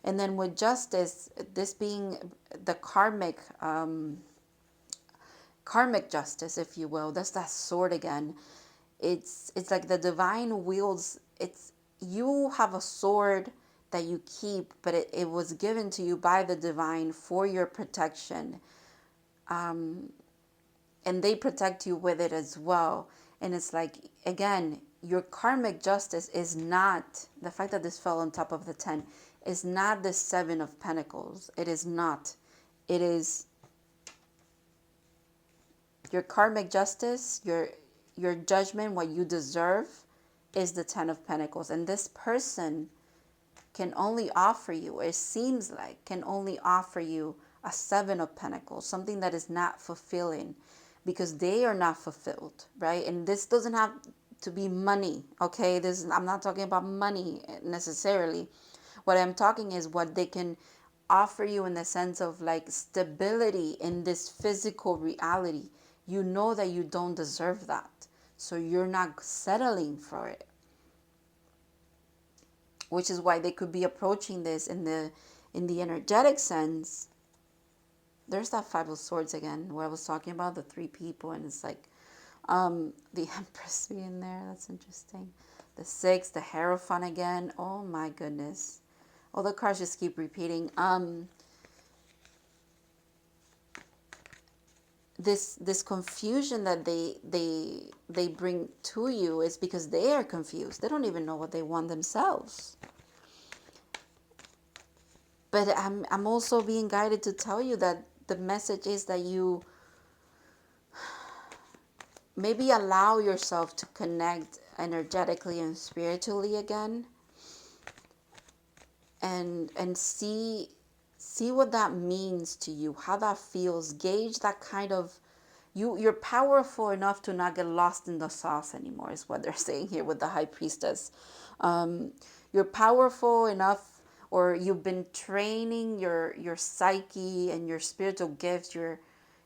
S1: And then with Justice, this being the karmic justice, if you will, that's that sword again. It's like the divine wields. It's you have a sword that you keep, but it was given to you by the divine for your protection. And they protect you with it as well. And it's like, again, your karmic justice is not the fact that this fell on top of the 10 is not the 7 of Pentacles. It is not. It is your karmic justice, your judgment, what you deserve is the 10 of Pentacles. And this person can only offer you, it seems like, can only offer you a 7 of Pentacles, something that is not fulfilling because they are not fulfilled, right? And this doesn't have to be money, okay? I'm not talking about money necessarily. What I'm talking is what they can offer you in the sense of like stability in this physical reality. You know that you don't deserve that, so you're not settling for it, which is why they could be approaching this in the energetic sense. There's that 5 of Swords again, where I was talking about the 3 people, and it's like the Empress being there. That's interesting. The 6, the Hierophant again. Oh my goodness. All the cards just keep repeating. This confusion that they bring to you is because they are confused. They don't even know what they want themselves. But I'm also being guided to tell you that the message is that you maybe allow yourself to connect energetically and spiritually again. and see what that means to you, how that feels. Gauge that kind of, you're powerful enough to not get lost in the sauce anymore, is what they're saying here with the high priestess. You're powerful enough, or you've been training your psyche and your spiritual gifts. You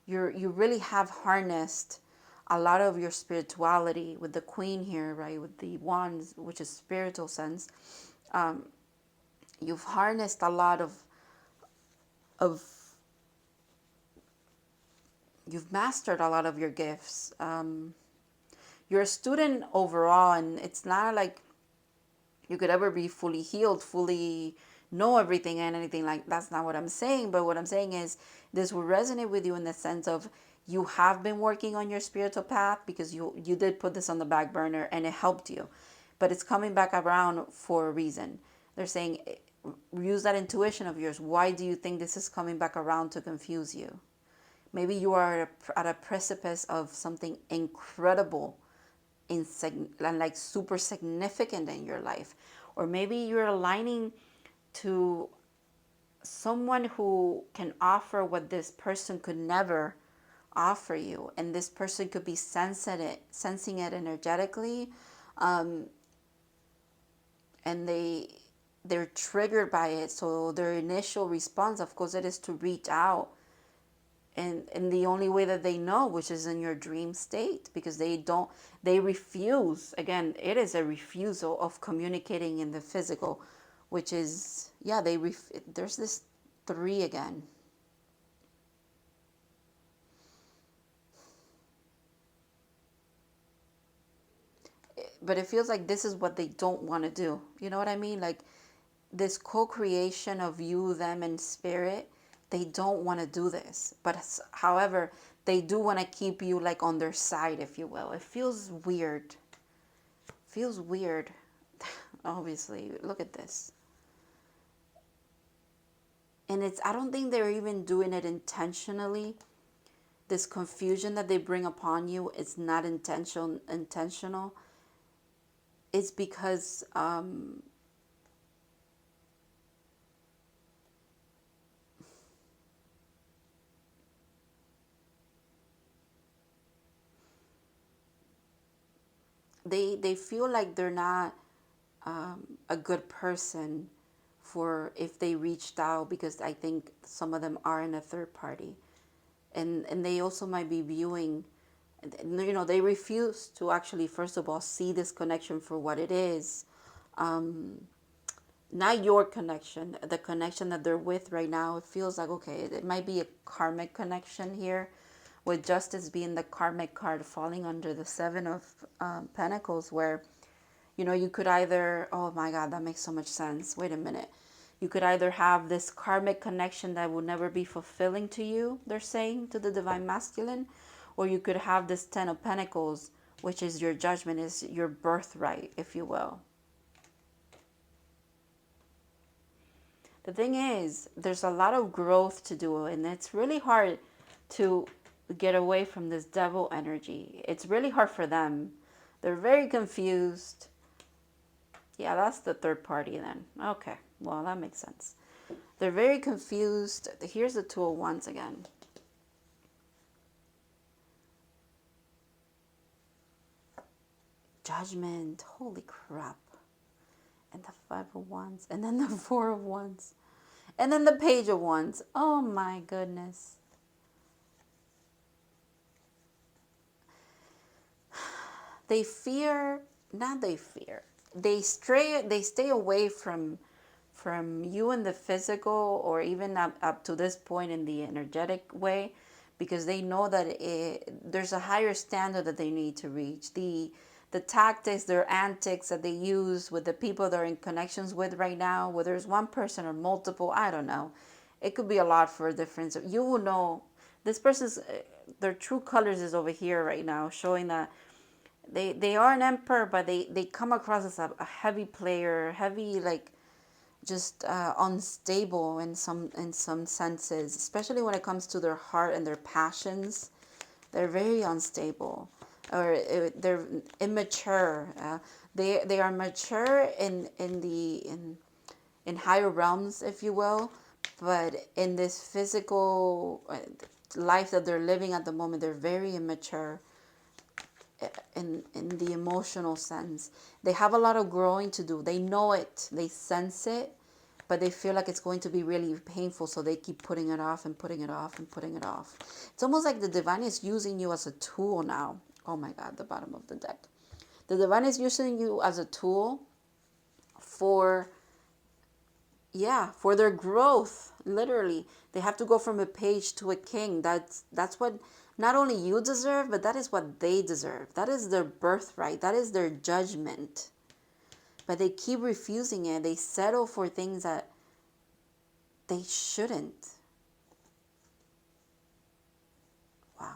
S1: really have harnessed a lot of your spirituality with the queen here, right? With the wands, which is spiritual sense. You've harnessed a lot of you've mastered a lot of your gifts. You're a student overall, and it's not like you could ever be fully healed, fully know everything and anything. Like, that's not what I'm saying. But what I'm saying is this will resonate with you in the sense of you have been working on your spiritual path, because you did put this on the back burner and it helped you, but it's coming back around for a reason. They're saying use that intuition of yours. Why do you think this is coming back around to confuse you? Maybe you are at a precipice of something incredible, like super significant in your life. Or maybe you're aligning to someone who can offer what this person could never offer you. And this person could be sensing it energetically. And they're triggered by it. So their initial response, of course, it is to reach out in the only way that they know, which is in your dream state, because they refuse. Again, it is a refusal of communicating in the physical, which is, yeah, there's this 3 again. But it feels like this is what they don't want to do. You know what I mean? Like, this co-creation of you, them, and spirit, they don't want to do this. But however, they do want to keep you like on their side, if you will. It feels weird. Feels weird. Obviously, look at this. And I don't think they're even doing it intentionally. This confusion that they bring upon you, it's not intentional. It's because they feel like they're not a good person for if they reached out, because I think some of them are in a third party, and they also might be viewing, they refuse to actually, first of all, see this connection for what it is. Not your connection, the connection that they're with right now. It feels like, okay, it might be a karmic connection here, with justice being the karmic card falling under the 7 of Pentacles, where you could either, oh my God, that makes so much sense. Wait a minute. You could either have this karmic connection that will never be fulfilling to you, they're saying, to the divine masculine, or you could have this 10 of Pentacles, which is your judgment, is your birthright, if you will. The thing is, there's a lot of growth to do, and it's really hard to get away from this devil energy. It's really hard for them. They're very confused. Yeah, that's the third party then. Okay, well, that makes sense. They're very confused. Here's the 2 of Wands again. Judgment. Holy crap. And the 5 of Wands. And then the 4 of Wands. And then the Page of Wands. Oh my goodness. They fear, not they fear. They stay away from you in the physical, or even up to this point in the energetic way, because they know that there's a higher standard that they need to reach. The tactics, their antics that they use with the people they're in connections with right now, whether it's one person or multiple, I don't know. It could be a lot for a difference. You will know this person's, their true colors is over here right now, showing that they are an emperor, but they come across as a heavy player, heavy, like, just unstable in some senses, especially when it comes to their heart and their passions. They're very unstable, or they're immature. They are mature in in higher realms, if you will. But in this physical life that they're living at the moment, they're very immature in the emotional sense. They have a lot of growing to do. They know it, they sense it, but they feel like it's going to be really painful, so they keep putting it off and putting it off and putting it off. It's almost like the divine is using you as a tool now. Oh my God, the bottom of the deck. The divine is using you as a tool for, yeah, for their growth. Literally, they have to go from a page to a king. That's what not only you deserve, but that is what they deserve. That is their birthright. That is their judgment. But they keep refusing it. They settle for things that they shouldn't. Wow.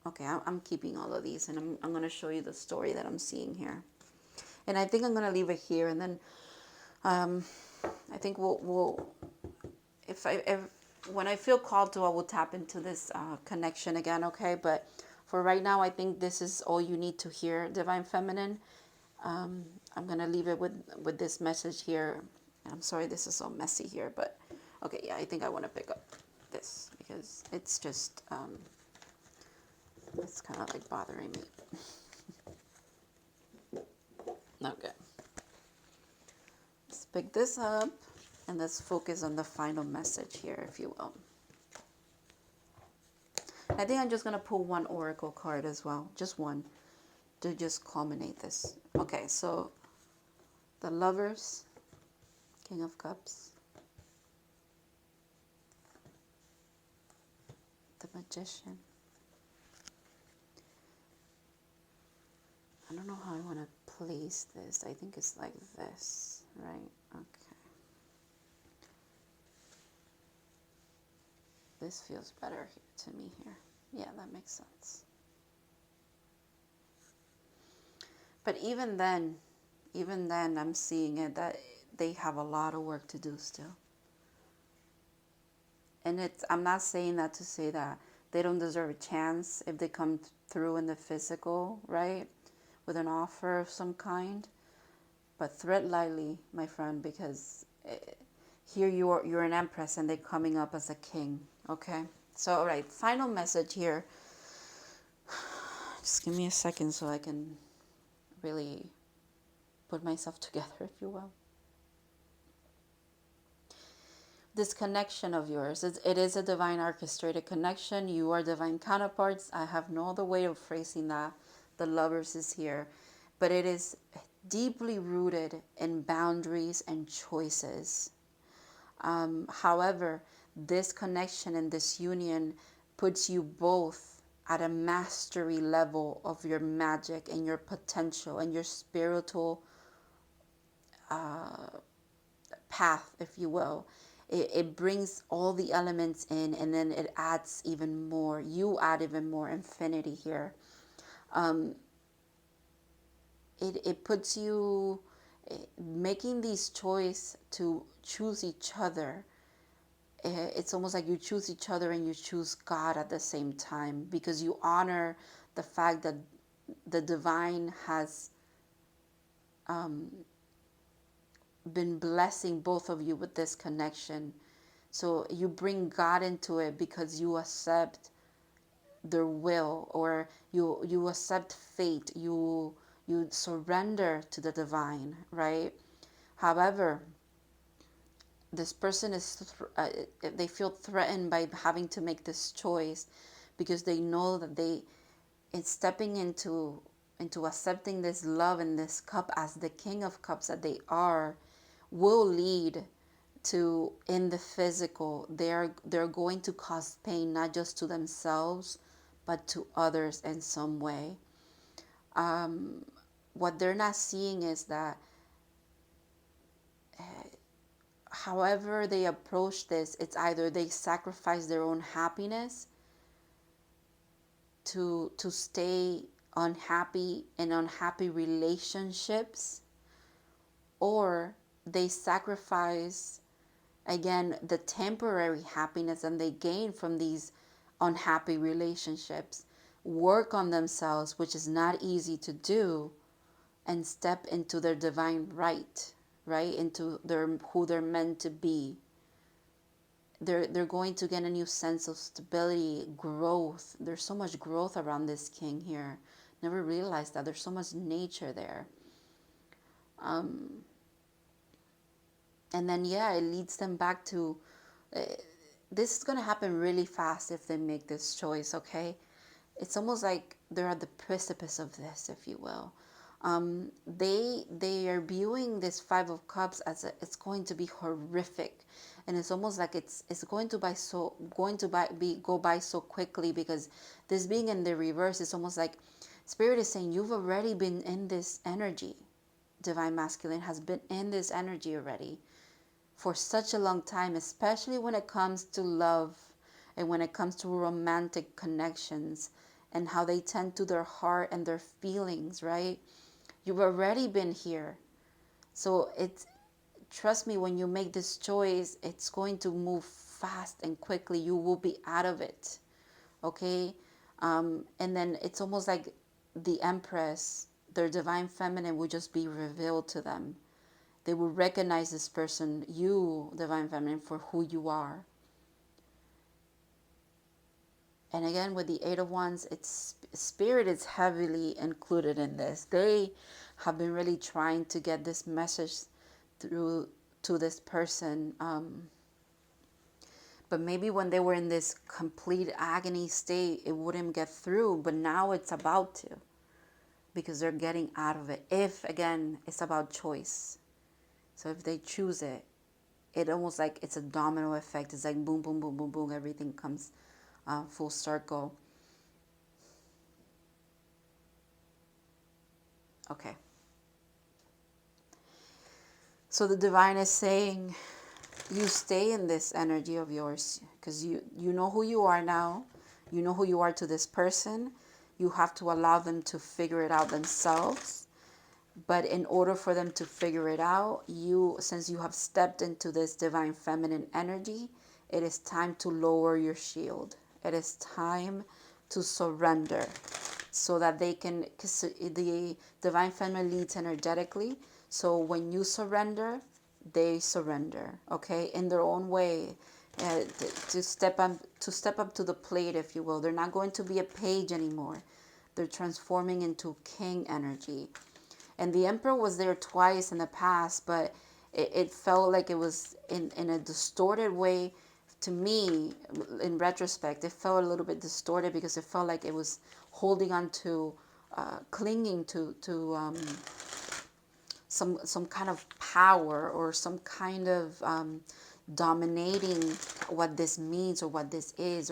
S1: Okay, I'm keeping all of these, and I'm going to show you the story that I'm seeing here. And I think I'm going to leave it here, and then I think we'll if when I feel called to, I will tap into this connection again, okay? But for right now, I think this is all you need to hear, Divine Feminine. I'm going to leave it with this message here. I'm sorry this is so messy here, but okay, yeah, I think I want to pick up this because it's just, it's kind of like bothering me. Okay. Let's pick this up and let's focus on the final message here, if you will. I think I'm just going to pull one oracle card as well, just one, to just culminate this. Okay, so the Lovers, King of Cups, the Magician. I don't know how I want to place this. I think it's like this, right? Okay. This feels better to me here. Yeah, that makes sense. But even then, I'm seeing it that they have a lot of work to do still. And I'm not saying that to say that they don't deserve a chance if they come through in the physical, right? With an offer of some kind. But tread lightly, my friend, because here you're an empress and they're coming up as a king, okay? So, all right, final message here. Just give me a second so I can really put myself together, if you will. This connection of yours, it is a divine orchestrated connection. You are divine counterparts. I have no other way of phrasing that. The Lovers is here. But it is deeply rooted in boundaries and choices. However, this connection and this union puts you both at a mastery level of your magic and your potential and your spiritual path, if you will. It brings all the elements in, and then it adds even more. You add even more infinity here. It puts you making these choice to choose each other. It's almost like you choose each other and you choose God at the same time, because you honor the fact that the divine has been blessing both of you with this connection. So you bring God into it because you accept their will, or you accept fate. You surrender to the divine, right? However, this person they feel threatened by having to make this choice, because they know that in stepping into accepting this love and this cup as the King of Cups that they are, will lead to, in the physical, they're going to cause pain, not just to themselves but to others in some way. What they're not seeing is that however they approach this, it's either they sacrifice their own happiness to stay unhappy in unhappy relationships, or they sacrifice, again, the temporary happiness and they gain from these unhappy relationships, work on themselves, which is not easy to do, and step into their divine right. right? Into who they're meant to be. They're going to get a new sense of stability, growth. There's so much growth around this king here. Never realized that there's so much nature there. And then yeah, it leads them back to this is going to happen really fast if they make this choice, okay? It's almost like they're at the precipice of this, if you will. They are viewing this Five of Cups as it's going to be horrific, and it's almost like it's going to go by so quickly, because this being in the reverse is almost like Spirit is saying you've already been in this energy. Divine Masculine has been in this energy already for such a long time, especially when it comes to love and when it comes to romantic connections and how they tend to their heart and their feelings, right? You've already been here. So trust me, when you make this choice, it's going to move fast and quickly. You will be out of it, okay? And then it's almost like the Empress, their divine feminine, will just be revealed to them. They will recognize this person, you, divine feminine, for who you are. And again, with the Eight of Wands, Spirit is heavily included in this. They have been really trying to get this message through to this person. But maybe when they were in this complete agony state, it wouldn't get through. But now it's about to, because they're getting out of it. If, again, it's about choice. So if they choose it, it almost like it's a domino effect. It's like boom, boom, boom, boom, boom. Everything comes full circle. Okay. So the divine is saying, you stay in this energy of yours, because you know who you are now. You know who you are to this person. You have to allow them to figure it out themselves. But in order for them to figure it out, since you have stepped into this divine feminine energy, it is time to lower your shield. It is time to surrender, so that they can, because the divine feminine leads energetically. So when you surrender, they surrender, okay, in their own way, to step up to the plate, if you will. They're not going to be a page anymore. They're transforming into king energy. And the Emperor was there twice in the past, but it felt like it was in a distorted way. To me, in retrospect, it felt a little bit distorted, because it felt like it was holding on to, clinging to some kind of power, or some kind of dominating what this means or what this is.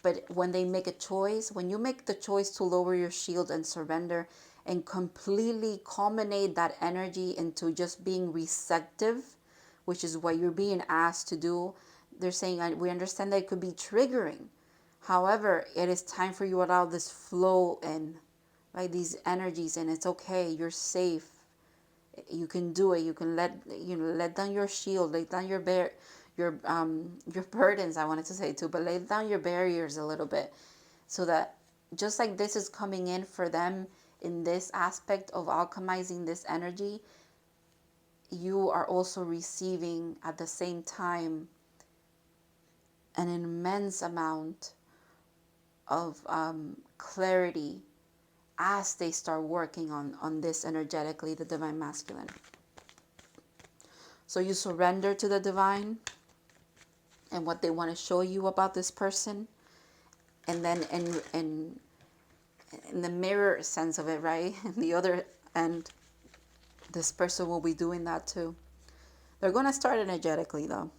S1: But when they make a choice, when you make the choice to lower your shield and surrender and completely culminate that energy into just being receptive, which is what you're being asked to do, they're saying, we understand that it could be triggering. However, it is time for you to allow this flow in, right? These energies, and it's okay. You're safe. You can do it. You can let down your shield, lay down your burdens. I wanted to say too, but lay down your barriers a little bit, so that just like this is coming in for them in this aspect of alchemizing this energy, you are also receiving at the same time an immense amount of clarity as they start working on this energetically, the divine masculine. So you surrender to the divine and what they want to show you about this person. And then in the mirror sense of it, right? In the other end, this person will be doing that too. They're going to start energetically though.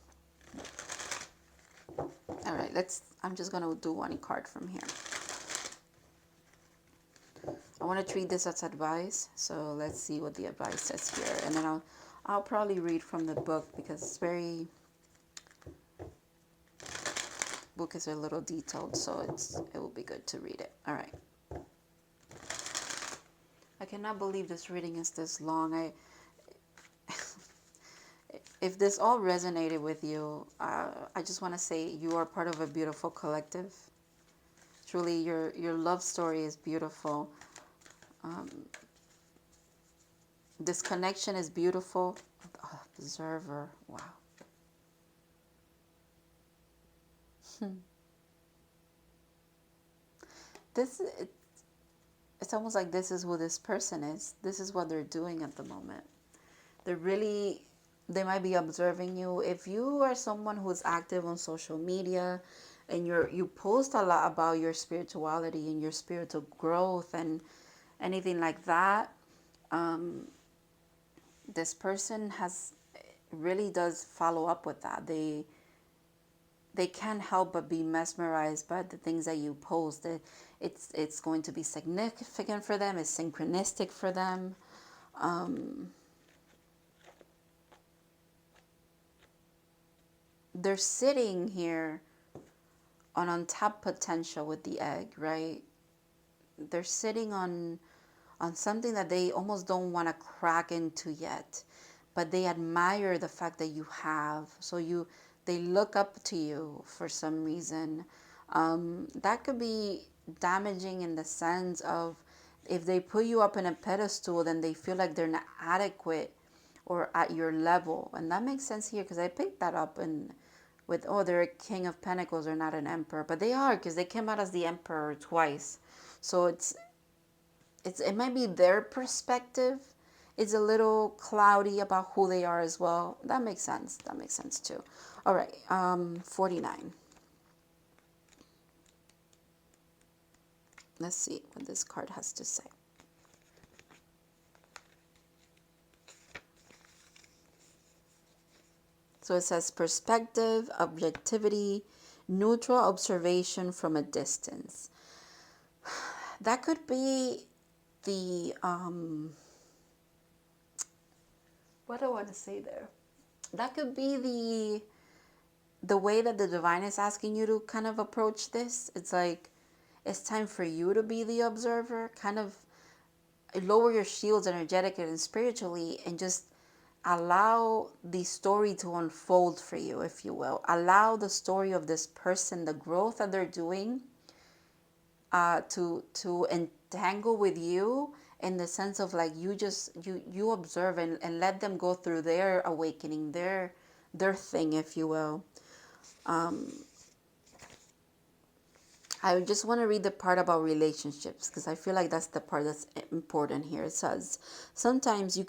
S1: All right, I'm just going to do one card from here. I want to treat this as advice, so let's see what the advice says here. And then I'll probably read from the book, because it's book is a little detailed, so it will be good to read it. All right. I cannot believe this reading is this long. If this all resonated with you, I just want to say you are part of a beautiful collective. Truly, your love story is beautiful. This connection is beautiful. Observer. Wow. This it's almost like this is who this person is. This is what they're doing at the moment. They're really, they might be observing you. If you are someone who's active on social media and you post a lot about your spirituality and your spiritual growth and anything like that, this person has really does follow up with that. They can't help but be mesmerized by the things that you post. It's going to be significant for them. It's synchronistic for them. They're sitting here on untapped potential with the egg, right? They're sitting on something that they almost don't want to crack into yet, but they admire the fact that you have. So they look up to you for some reason. That could be damaging in the sense of if they put you up in a pedestal, then they feel like they're not adequate or at your level. And that makes sense here because I picked that up with, oh, they're a king of pentacles or not an emperor, but they are because they came out as the emperor twice. So it might be their perspective. It's a little cloudy about who they are as well. That makes sense. That makes sense too. All right, 49. Let's see what this card has to say. So it says perspective, objectivity, neutral observation from a distance. That could be the, what do I want to say there? That could be the way that the divine is asking you to kind of approach this. It's like, it's time for you to be the observer, kind of lower your shields energetically and spiritually and just allow the story to unfold for you, if you will. Allow the story of this person, the growth that they're doing, to entangle with you in the sense of like you observe and let them go through their awakening, their thing, if you will. I just want to read the part about relationships because I feel like that's the part that's important here. It says, sometimes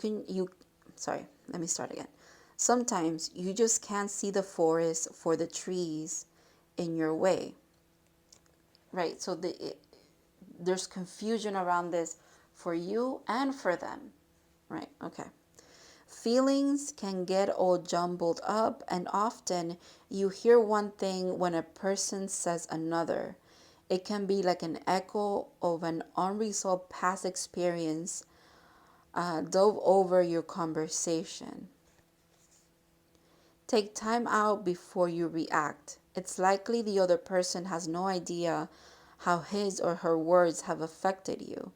S1: sorry, let me start again. Sometimes you just can't see the forest for the trees in your way. Right? So there's confusion around this for you and for them. Right? Okay. Feelings can get all jumbled up, and often you hear one thing when a person says another. It can be like an echo of an unresolved past experience dove over your conversation. Take time out before you react. It's likely the other person has no idea how his or her words have affected you.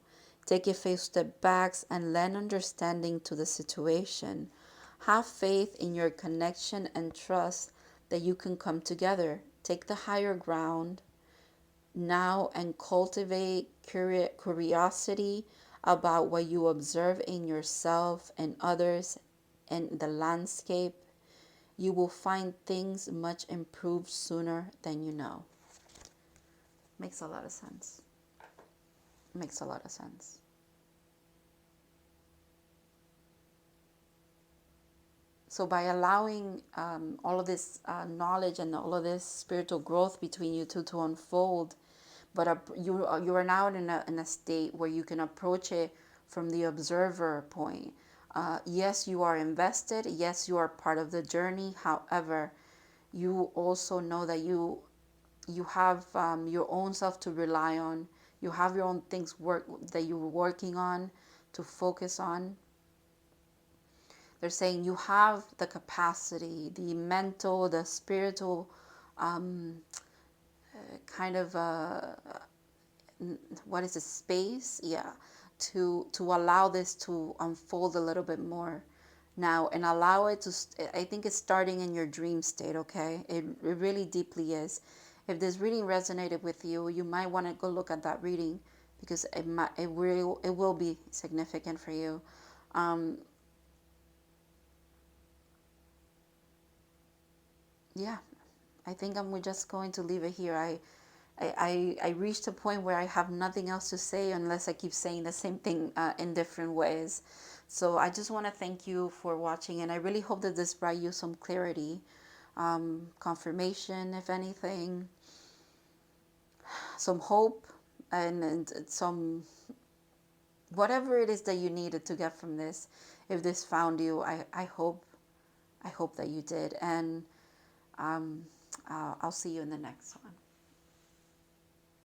S1: Take a few steps back and lend understanding to the situation. Have faith in your connection and trust that you can come together. Take the higher ground now and cultivate curiosity about what you observe in yourself and others and the landscape. You will find things much improved sooner than you know. Makes a lot of sense. Makes a lot of sense. So by allowing all of this knowledge and all of this spiritual growth between you two to unfold, but you are now in a state where you can approach it from the observer point. Yes, you are invested. Yes, you are part of the journey. However, you also know that you have your own self to rely on. You have your own things that you're working on to focus on. They're saying you have the capacity, the mental, the spiritual kind of what is it, space? Yeah, to allow this to unfold a little bit more now and allow it to. I think it's starting in your dream state. Okay, it really deeply is. If this reading resonated with you, you might want to go look at that reading because it will be significant for you. yeah, I think we're just going to leave it here. I reached a point where I have nothing else to say unless I keep saying the same thing in different ways. So I just want to thank you for watching, and I really hope that this brought you some clarity, confirmation, if anything, some hope, and some whatever it is that you needed to get from this. If this found you, I hope that you did, and I'll see you in the next one.